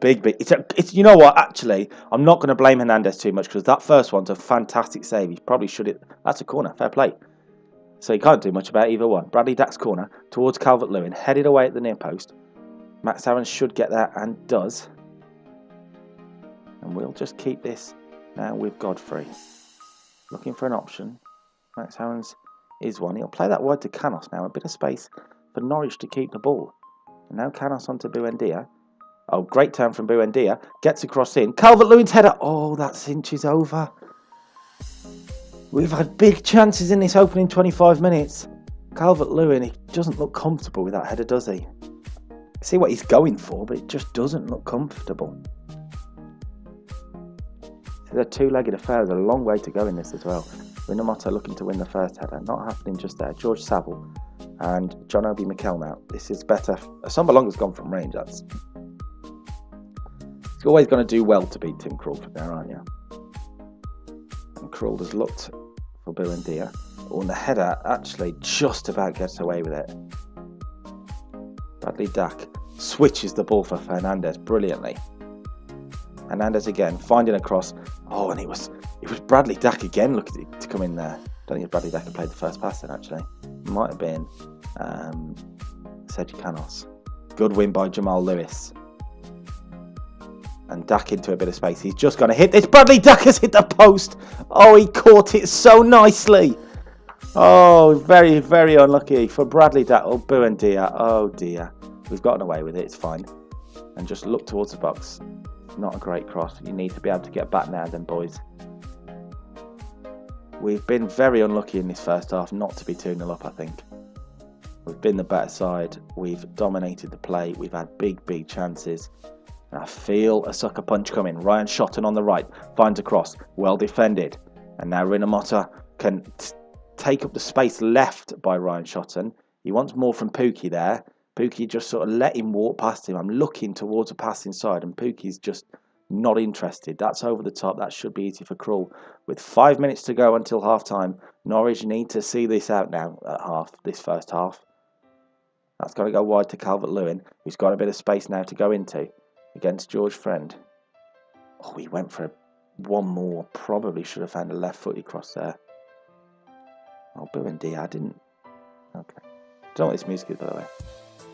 Big. It's you know what? Actually, I'm not going to blame Hernandez too much because that first one's a fantastic save. He probably should have. That's a corner. Fair play. So you can't do much about either one. Bradley Dack's corner towards Calvert-Lewin, headed away at the near post. Max Aarons should get there and does. And we'll just keep this now with Godfrey. Looking for an option. Max Aarons is one. He'll play that wide to Canos now. A bit of space for Norwich to keep the ball. And now Canos onto Buendia. Oh, great turn from Buendia. Gets across in. Calvert-Lewin's header. Oh, that inches over. We've had big chances in this opening 25 minutes. Calvert-Lewin, he doesn't look comfortable with that header, does he? See what he's going for, but it just doesn't look comfortable. The two-legged affair is a long way to go in this as well. Rinamata looking to win the first header. Not happening just there. George Saville and John Obi Mikel now. This is better. Assombalonga's gone from range. He's always going to do well to beat Tim Krul from there, aren't you? And Krul has looked for Buendia. Oh, and the header actually just about gets away with it. Bradley Dack switches the ball for Hernandez brilliantly. Hernandez again, finding a cross. Oh, and it was Bradley Dack again looking to come in there. I don't think Bradley Dack had played the first pass then, actually. It might have been Sergio Canos. Good win by Jamal Lewis. And Dack into a bit of space. He's just going to hit this. Bradley Dack has hit the post. Oh, he caught it so nicely. Oh, very, very unlucky for Bradley Dack. Oh, Buendia. Oh, dear. We've gotten away with it. It's fine. And just look towards the box. Not a great cross. You need to be able to get back now then, boys. We've been very unlucky in this first half not to be 2-0 up, I think. We've been the better side. We've dominated the play. We've had big chances. And I feel a sucker punch coming. Ryan Shotton on the right. Finds a cross. Well defended. And now Rinamata can take up the space left by Ryan Shotton. He wants more from Pukki there. Pukki just sort of let him walk past him. I'm looking towards a pass inside and Pukki's just not interested. That's over the top. That should be easy for Krul. With 5 minutes to go until half time, Norwich need to see this out now at this first half. That's got to go wide to Calvert-Lewin, who's got a bit of space now to go into against George Friend. Oh, he went for one more. Probably should have found a left-footed cross there. Oh, Buendia, I didn't. Okay. Don't know what this music is, by the way.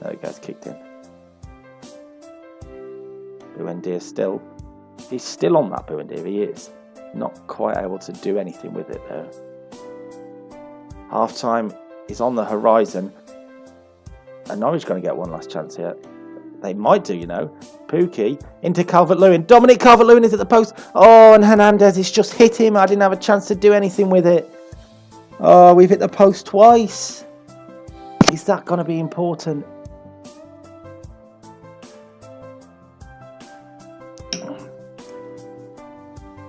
There it goes, kicked in. Buendia still. He's still on that Buendia, he is. Not quite able to do anything with it though. Half time is on the horizon. And Norwich going to get one last chance here. They might do, you know. Pookie into Calvert-Lewin. Dominic Calvert-Lewin is at the post. Oh, and Hernandez has just hit him. I didn't have a chance to do anything with it. Oh, we've hit the post twice. Is that going to be important?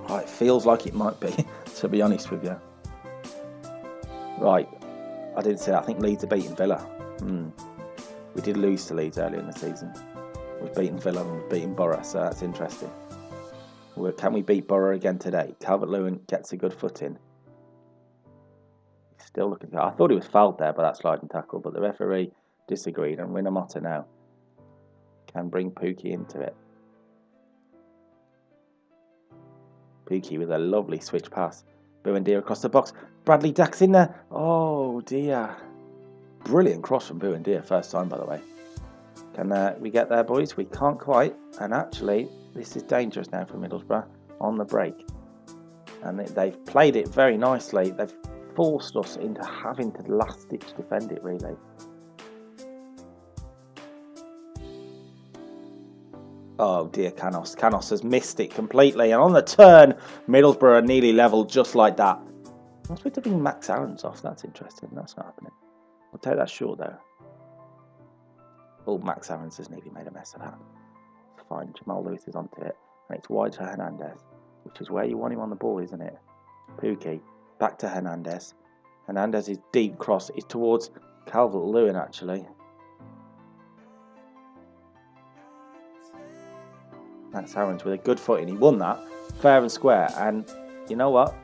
Oh, it feels like it might be, to be honest with you. Right. I didn't say that. I think Leeds are beating Villa. We did lose to Leeds earlier in the season. We've beaten Villa and we've beaten Borough, so that's interesting. Can we beat Borough again today? Calvert-Lewin gets a good footing. He's still looking. I thought he was fouled there by that sliding tackle, but the referee disagreed, and Winamata now can bring Pookie into it. Pookie with a lovely switch pass. Buendia across the box. Bradley Dack's in there. Oh dear. Brilliant cross from Buendia, first time by the way. Can we get there, boys? We can't quite. And actually, this is dangerous now for Middlesbrough on the break. And they've played it very nicely. They've forced us into having to last-ditch defend it, really. Oh dear, Canos. Canos has missed it completely. And on the turn, Middlesbrough are nearly level just like that. I'm supposed to bring Max Aarons off. That's interesting. That's not happening. We'll take that short though. Oh, Max Aarons has nearly made a mess of that. It's fine. Jamal Lewis is onto it. And it's wide to Hernandez, which is where you want him on the ball, isn't it? Pookie. Back to Hernandez. Hernandez's deep cross is towards Calvert-Lewin, actually. Max Aarons with a good footing. He won that fair and square. And you know what?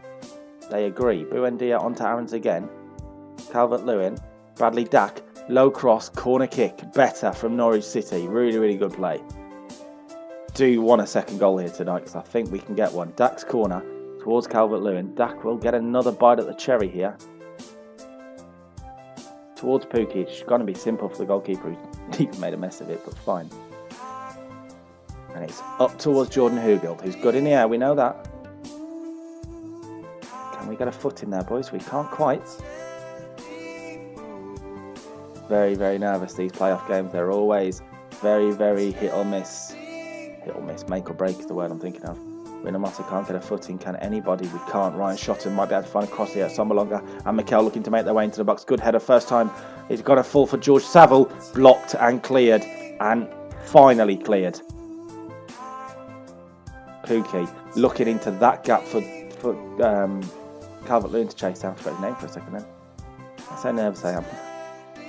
They agree. Buendia onto Aarons again. Calvert-Lewin. Bradley Dack, low cross, corner kick, better from Norwich City. Really, really good play. Do want a second goal here tonight because I think we can get one. Dack's corner towards Calvert-Lewin. Dack will get another bite at the cherry here. Towards Pookie. It's going to be simple for the goalkeeper who's made a mess of it, but fine. And it's up towards Jordan Hugill, who's good in the air. We know that. Can we get a foot in there, boys? We can't quite. Very, very nervous, these playoff games. They're always very, very hit or miss. Hit or miss. Make or break is the word I'm thinking of. Winamata can't get a footing. Can anybody? We can't. Ryan Shotton might be able to find a cross here. Sommerlonger and Mikel looking to make their way into the box. Good header first time. It's got a fall for George Saville. Blocked and cleared. And finally cleared. Pookie looking into that gap for Calvert-Lewin to chase down. I forgot his name for a second then. I say nervous I am.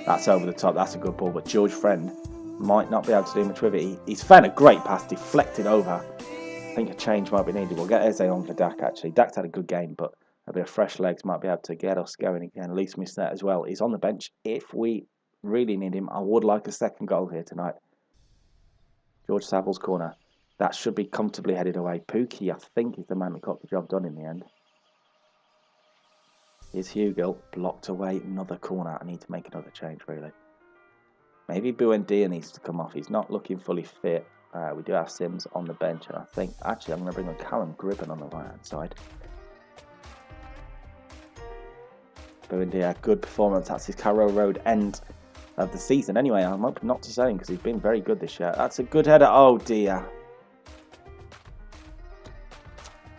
That's over the top. That's a good ball. But George Friend might not be able to do much with it. He's found a great pass. Deflected over. I think a change might be needed. We'll get Eze on for Dack, actually. Dack's had a good game, but a bit of fresh legs might be able to get us going again. Least missed that as well. He's on the bench. If we really need him, I would like a second goal here tonight. George Saville's corner. That should be comfortably headed away. Pookie, I think, is the man that got the job done in the end. Here's Hugill, blocked away, another corner. I need to make another change, really. Maybe Buendia needs to come off. He's not looking fully fit. We do have Sims on the bench, and I think, actually, I'm going to bring on Callum Gribben on the right-hand side. Buendia, good performance. That's his Carrow Road end of the season. Anyway, I'm hoping not to say him because he's been very good this year. That's a good header. Oh, dear.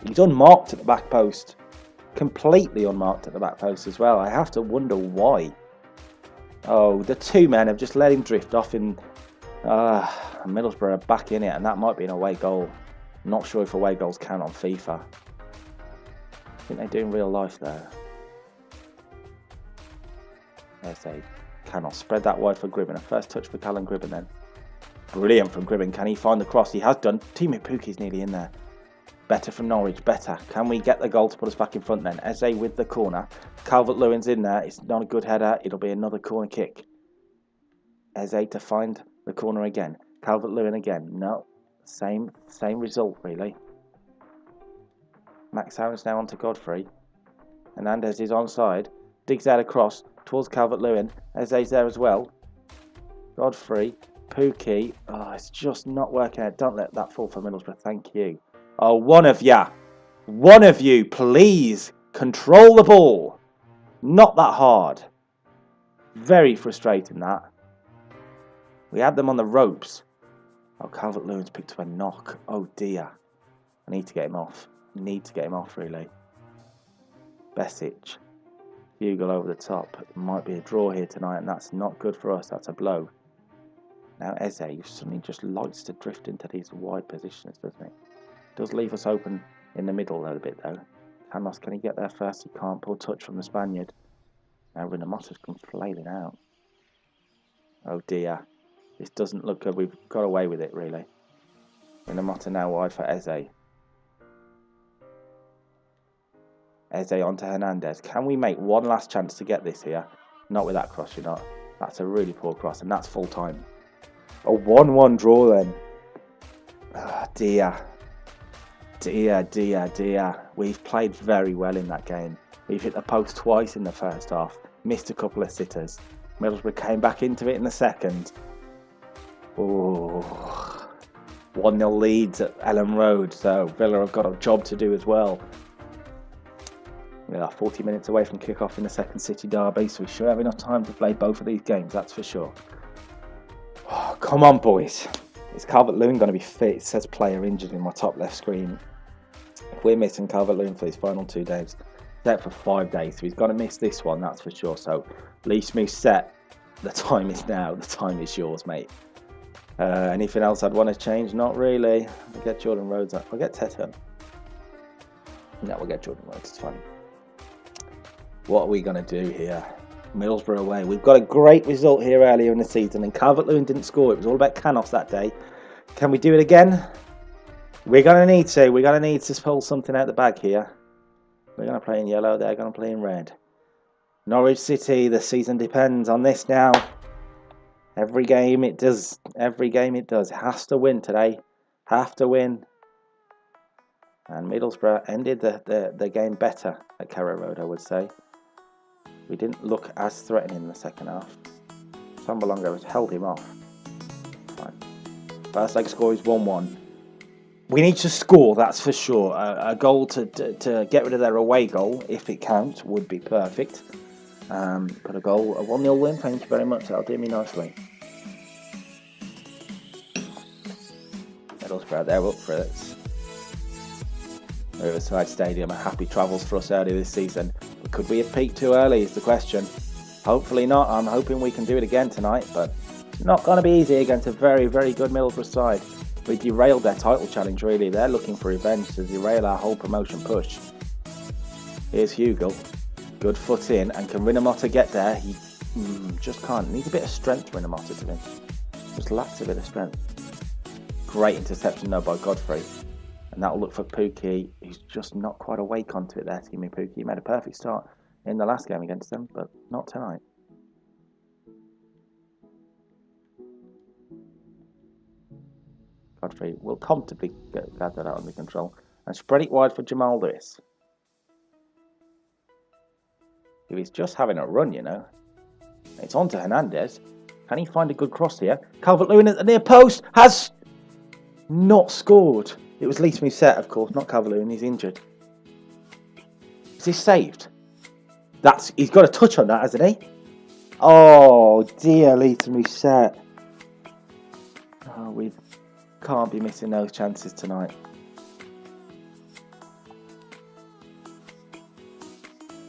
He's unmarked at the back post. Completely unmarked at the back post as well. I have to wonder why. Oh, the two men have just let him drift off in Middlesbrough are back in it, and that might be an away goal. Not sure if away goals count on FIFA. I think they do in real life there. There's a cannot spread that wide for Gribben. A first touch for Callum Gribben then. Brilliant from Gribben. Can he find the cross? He has done. Teammate Pookie's nearly in there. Better from Norwich, better. Can we get the goal to put us back in front then? Eze with the corner. Calvert-Lewin's in there. It's not a good header. It'll be another corner kick. Eze to find the corner again. Calvert-Lewin again. No. Same result, really. Max Aarons now onto Godfrey. Hernandez is onside. Digs out across towards Calvert-Lewin. Eze's there as well. Godfrey. Pookie. Oh, it's just not working out. Don't let that fall for Middlesbrough. Thank you. Oh, one of ya. One of you, please, control the ball. Not that hard. Very frustrating, that. We had them on the ropes. Oh, Calvert-Lewin's picked up a knock. Oh, dear. I need to get him off. Need to get him off, really. Besic. Hugo over the top. It might be a draw here tonight, and that's not good for us. That's a blow. Now Eze suddenly just likes to drift into these wide positions, doesn't he? Does leave us open in the middle a little bit, though. Canos, can he get there first? He can't. Poor touch from the Spaniard. Now Rinamota's come flailing out. Oh dear. This doesn't look good. We've got away with it, really. Rinamota now wide for Eze. Eze onto Hernandez. Can we make one last chance to get this here? Not with that cross, you're not. That's a really poor cross, and that's full time. A 1-1 draw then. Oh, dear. Dear. We've played very well in that game. We've hit the post twice in the first half. Missed a couple of sitters. Middlesbrough came back into it in the second. Oh, 1-0 leads at Ellen Road, so Villa have got a job to do as well. We are 40 minutes away from kick-off in the second City derby, so we should have enough time to play both of these games, that's for sure. Oh, come on, boys. Is Calvert-Lewin going to be fit? It says player injured in my top left screen. If we're missing Calvert-Lewin for these final 2 days, set for 5 days, so he's going to miss this one, that's for sure. So, Lee Smooth set. The time is now. The time is yours, mate. Anything else I'd want to change? Not really. I'll get Jordan Rhodes up. I'll get Teton. No, we'll get Jordan Rhodes. It's fine. What are we going to do here? Middlesbrough away. We've got a great result here earlier in the season, and Calvert-Lewin didn't score. It was all about Canos that day. Can we do it again? We're going to need to. We're going to need to pull something out the bag here. We're going to play in yellow. They're going to play in red. Norwich City, the season depends on this now. Every game it does. Every game it does. It has to win today. Have to win. And Middlesbrough ended the game better at Carrow Road, I would say. We didn't look as threatening in the second half. Sambalonga has held him off. Fine. First leg score is 1-1. We need to score, that's for sure. A goal to get rid of their away goal, if it counts, would be perfect. Got a goal, a 1-0 win, thank you very much. That'll do me nicely. Middlesbrough, they're up for it. Riverside Stadium, a happy travels for us earlier this season. But could we have peaked too early is the question. Hopefully not. I'm hoping we can do it again tonight, but it's not going to be easy against a very, very good Middlesbrough side. We derailed their title challenge, really. They're looking for revenge to derail our whole promotion push. Here's Hugo. Good foot in, and can Rinamota get there? He just can't. Needs a bit of strength, Rinamota, to him. Just lacks a bit of strength. Great interception, though, by Godfrey. And that'll look for Pookie. He's just not quite awake onto it there, Teamy Pookie. He made a perfect start in the last game against them, but not tonight. Godfrey will comfortably get that out under control. And spread it wide for Jamal Lewis. He was just having a run, you know. It's on to Hernandez. Can he find a good cross here? Calvert-Lewin at the near post has not scored. It was Lee Smooth set, of course, not Calvert-Lewin. He's injured. Is this saved? He's got a touch on that, hasn't he? Oh dear, Lee Smooth set. Oh, we can't be missing those chances tonight.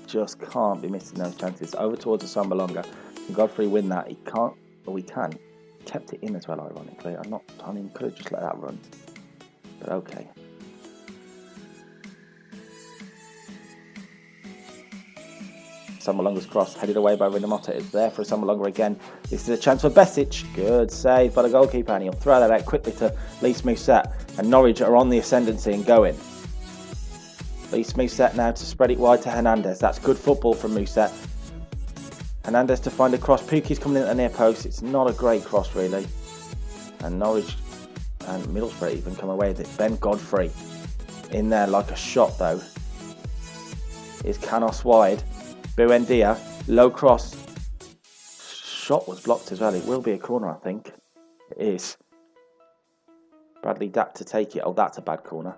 Just can't be missing those chances. Over towards the Sambalonga. Can Godfrey win that? He can't, but we can. Kept it in as well, ironically. Could have just let that run. But okay. Sambalonga's cross headed away by Rinamota. It's there for Sambalonga again. This is a chance for Besic. Good save by the goalkeeper, and he'll throw that out quickly to Lee Smooth-Set. And Norwich are on the ascendancy and going. Lee Smooth-Set now to spread it wide to Hernandez. That's good football from Mousset. Hernandez to find a cross. Pookie's coming in at the near post. It's not a great cross, really. And Norwich and Middlesbrough even come away with it. Ben Godfrey in there like a shot, though. Is Canos wide. Buendia, low cross. Shot was blocked as well. It will be a corner, I think. It is. Bradley Dapp to take it. Oh, that's a bad corner.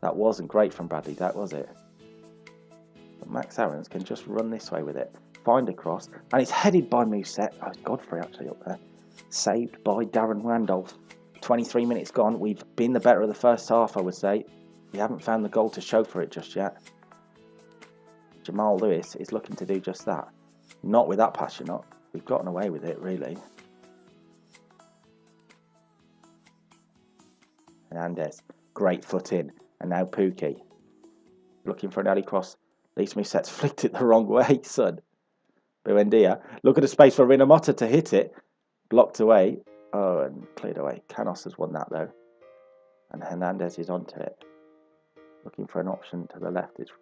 That wasn't great from Bradley Dack, was it? But Max Aarons can just run this way with it. Find a cross. And it's headed by Mousset. Oh, it's Godfrey actually up there. Saved by Darren Randolph. 23 minutes gone. We've been the better of the first half, I would say. We haven't found the goal to show for it just yet. Jamal Lewis is looking to do just that. Not with that pass, you're not. We've gotten away with it, really. Hernandez. Great foot in. And now Pukki. Looking for an early cross. Lisa Mousset's flicked it the wrong way, son. Buendia. Look at the space for Rinomhota to hit it. Blocked away. Oh, and cleared away. Canos has won that, though. And Hernandez is onto it. Looking for an option to the left. It's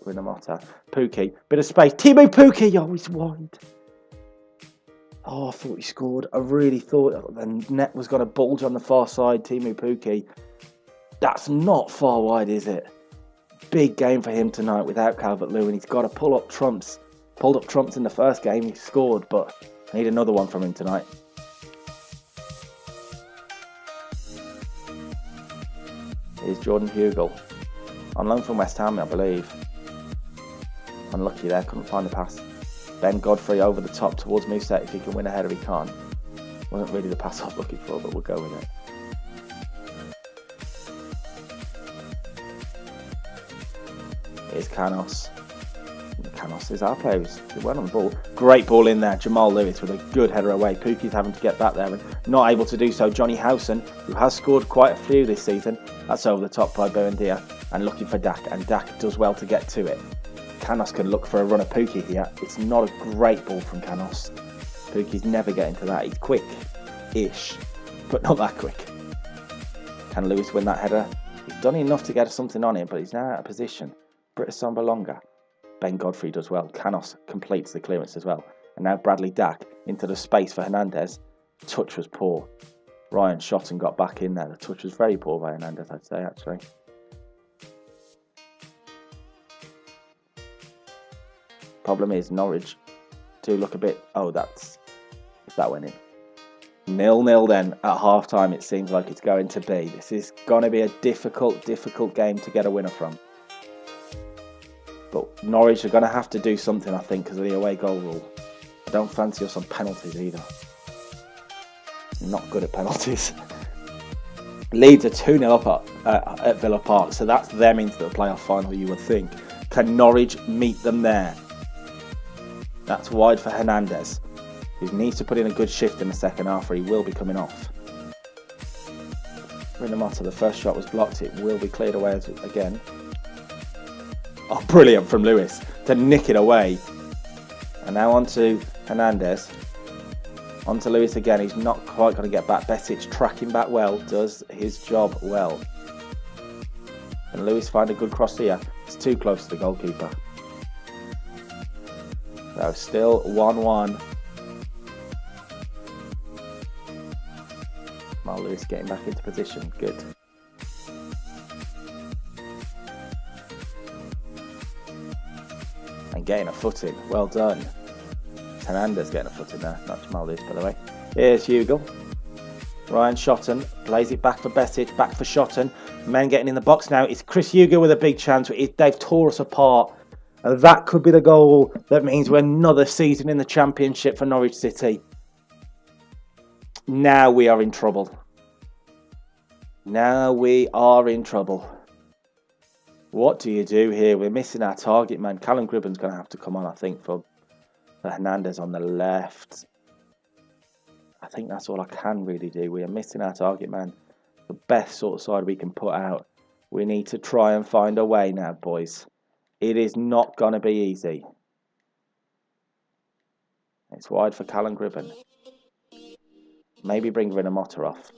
Rinomhota. Pukki. Bit of space. Teemu Pukki. Oh, he's wide. Oh, I thought he scored. I really thought the net was going to bulge on the far side. Teemu Pukki. That's not far wide, is it? Big game for him tonight without Calvert-Lewin. He's got to pull up trumps. Pulled up trumps in the first game. He scored, but I need another one from him tonight. Here's Jordan Hugel. On loan from West Ham, I believe. Unlucky there, couldn't find the pass. Ben Godfrey over the top towards Mousset if he can win a header, he can't. Wasn't really the pass I was looking for, but we'll go with it. Here's Canos. Canos is our player who's well on the ball. Great ball in there. Jamal Lewis with a good header away. Pukki's having to get back there and not able to do so. Johnny Howson, who has scored quite a few this season. That's over the top by Buendia. And looking for Dack. And Dack does well to get to it. Canos can look for a run of Pukki here. It's not a great ball from Canos. Pukki's never getting to that. He's quick-ish, but not that quick. Can Lewis win that header? He's done enough to get something on him, but he's now out of position. Britta Sombalonga. Ben Godfrey does well. Canos completes the clearance as well. And now Bradley Dack into the space for Hernandez. Touch was poor. Ryan shot and got back in there. The touch was very poor by Hernandez, I'd say, actually. Problem is, Norwich do look a bit... Oh, that went in. 0-0 then at half-time, it seems like it's going to be. This is going to be a difficult game to get a winner from. But Norwich are going to have to do something, I think, because of the away goal rule. I don't fancy us on penalties either. Not good at penalties. Leeds are 2-0 up at Villa Park, so that's them into the playoff final, you would think. Can Norwich meet them there? That's wide for Hernandez, who needs to put in a good shift in the second half, or he will be coming off. Rinomhota, the first shot was blocked. It will be cleared away again. Oh, brilliant from Lewis to nick it away. And now on to Hernandez. On to Lewis again. He's not quite going to get back. Besic tracking back well. Does his job well. And Lewis find a good cross here. It's too close to the goalkeeper. So still 1-1. Mal Lewis getting back into position. Good. And getting a foot in. Well done. Hernandez getting a foot in there. Not Jamal Lewis, by the way. Here's Hugel. Ryan Shotton plays it back for Besic. Back for Shotton. Men getting in the box now. It's Chris Hugel with a big chance. They've tore us apart. And that could be the goal that means we're another season in the Championship for Norwich City. Now we are in trouble. Now we are in trouble. What do you do here? We're missing our target man. Callum Gribben's going to have to come on, I think, for Hernandez on the left. I think that's all I can really do. We are missing our target man. The best sort of side we can put out. We need to try and find a way now, boys. It is not going to be easy. It's wide for Callum Gribben. Maybe bring Rinomhota off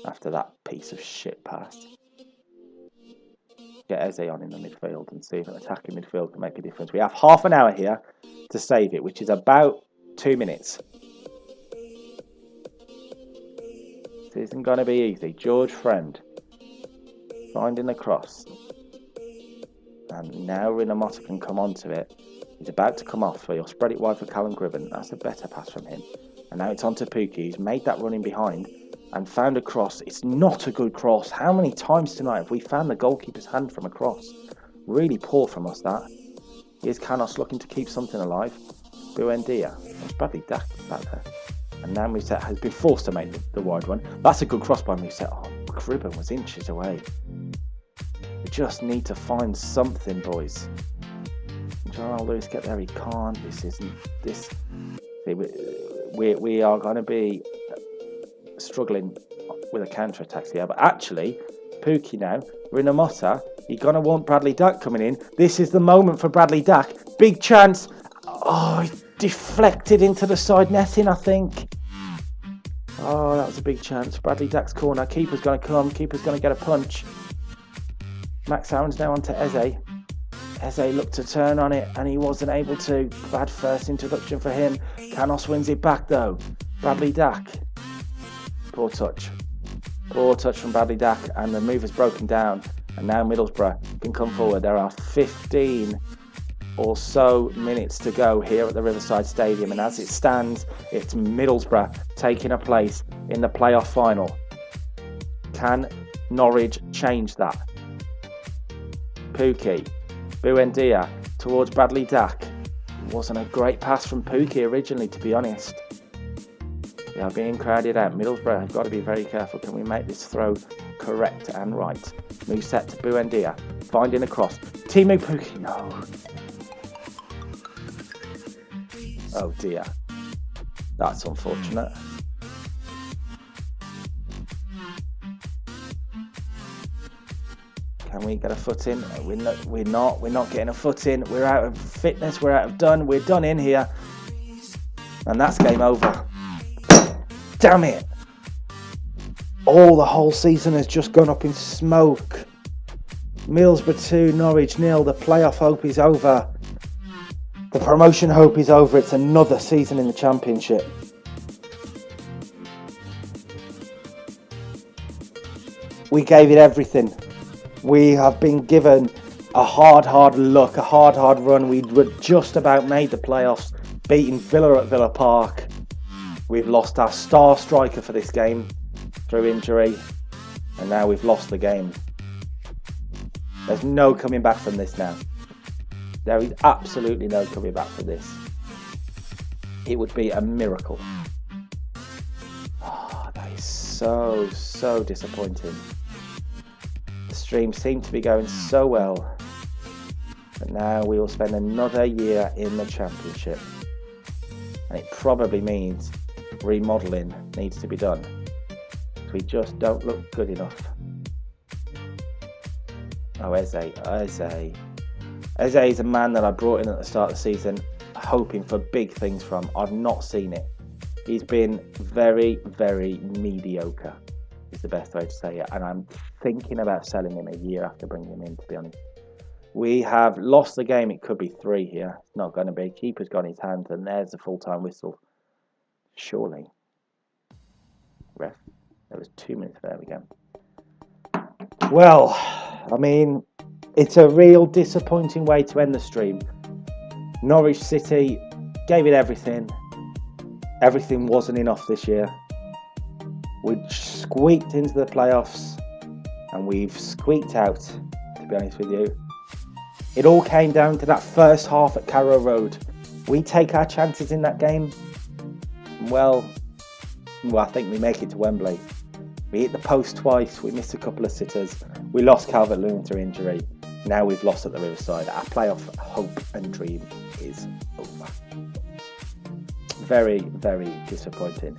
after that piece of shit pass. Get Eze on in the midfield and see if an attacking midfield can make a difference. We have half an hour here to save it, which is about 2 minutes. This isn't going to be easy. George Friend finding the cross. And now Rinomhota can come onto it. He's about to come off, so he'll spread it wide for Callum Gribben. That's a better pass from him. And now it's on to Pukki. He's made that run in behind. and found a cross. It's not a good cross. How many times tonight have we found the goalkeeper's hand from a cross? Really poor from us, that. Here's Canos looking to keep something alive. Buendia. It's Bradley Dack back there. And now Musette has been forced to make the wide one. That's a good cross by Musette. Oh, Cribben was inches away. We just need to find something, boys. John Lewis get there, he can't. We are going to be struggling with a counter-attack here. But actually, Pookie now, we're in a Motta. You're going to want Bradley Dack coming in. This is the moment for Bradley Dack. Big chance. Oh, he deflected into the side netting, I think. Oh, that was a big chance. Bradley Dack's corner. Keeper's going to come. Keeper's going to get a punch. Max Aaron's now on to Eze. Eze looked to turn on it and he wasn't able to. Bad first introduction for him. Canos wins it back though. Bradley Dack. Poor touch. Poor touch from Bradley Dack, and the move is broken down. And now Middlesbrough can come forward. There are 15 or so minutes to go here at the Riverside Stadium. And as it stands, it's Middlesbrough taking a place in the playoff final. Can Norwich change that? Pookie. Buendia towards Bradley Dack. It wasn't a great pass from Pookie originally, to be honest. They are being crowded out. Middlesbrough have got to be very careful. Can we make this throw correct and right? Move set to Buendia. Finding a cross. Teemu Pookie. No. Oh dear. That's unfortunate. Can we get a foot in? We're not getting a foot in. We're out of fitness. We're out of done. We're done in here. And that's game over. Damn it. The whole season has just gone up in smoke. Middlesbrough 2, Norwich 0. The playoff hope is over. The promotion hope is over. It's another season in the Championship. We gave it everything. We have been given a hard look, a hard run. We were just about made the playoffs, beating Villa at Villa Park. We've lost our star striker for this game through injury, and now we've lost the game. There's no coming back from this now. There is absolutely no coming back from this. It would be a miracle. Oh, that is so disappointing. The stream seemed to be going so well, but now we will spend another year in the Championship, and it probably means remodelling needs to be done. We just don't look good enough. Oh, Eze is a man that I brought in at the start of the season hoping for big things from. I've not seen it. He's been very mediocre, is the best way to say it, and I'm thinking about selling him a year after bringing him in, to be honest. We have lost the game. It could be 3 here. It's not going to be. Keeper's got his hand, and there's the full-time whistle. Surely. Ref. There was 2 minutes. There we go. Well, I mean, it's a real disappointing way to end the stream. Norwich City gave it everything. Everything wasn't enough this year. We squeaked into the playoffs, and we've squeaked out, to be honest with you. It all came down to that first half at Carrow Road. We take our chances in that game. Well, I think we make it to Wembley. We hit the post twice. We missed a couple of sitters. We lost Calvert-Lewin through injury. Now we've lost at the Riverside. Our playoff hope and dream is over. Very disappointing.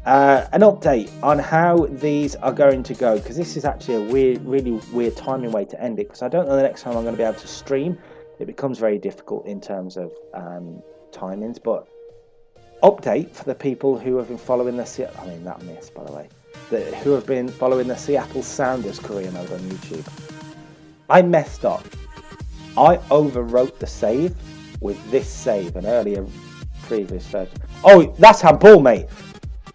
An update on how these are going to go, because this is actually a really weird timing way to end it, because I don't know the next time I'm going to be able to stream. It becomes very difficult in terms of timings, but update for the people who have been following the that miss, by the way, who have been following the Seattle Sounders career mode on YouTube. I messed up. I overwrote the save with this save, an earlier previous version. Oh, that's handball, mate.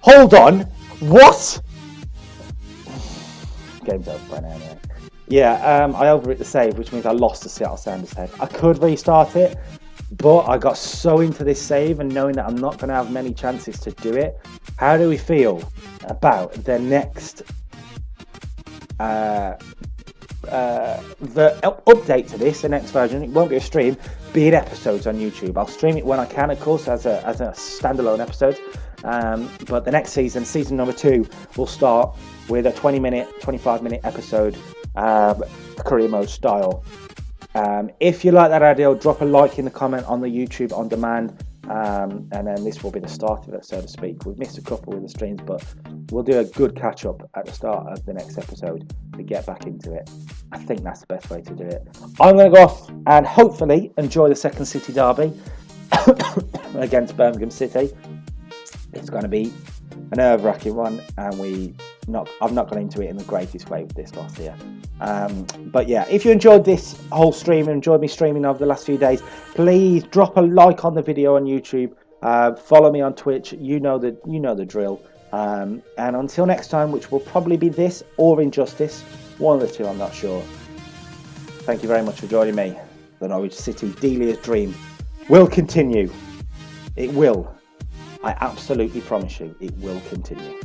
Hold on. What? Game's over by now, anyway. Yeah, I overwrote the save, which means I lost the Seattle Sounders head. I could restart it, but I got so into this save and knowing that I'm not going to have many chances to do it, How do we feel about the next the update to this, the next version? It won't be a stream, be it episodes on YouTube. I'll stream it when I can, of course, as a standalone episode. But the next season number 2, will start with a 20-minute, 25-minute episode, career mode style. If you like that idea, drop a like in the comment on the YouTube on demand. And then this will be the start of it, so to speak. We've missed a couple with the streams, but we'll do a good catch up at the start of the next episode to get back into it. I think that's the best way to do it. I'm going to go off and hopefully enjoy the second City derby against Birmingham City. It's going to be a nerve-wracking one, and I've not gone into it in the greatest way with this loss here. But yeah, if you enjoyed this whole stream and enjoyed me streaming over the last few days, please drop a like on the video on YouTube. Follow me on Twitch. You know the drill. And until next time, which will probably be this or Injustice, one of the two, I'm not sure. Thank you very much for joining me. The Norwich City Delia'S dream will continue. It will. I absolutely promise you, it will continue.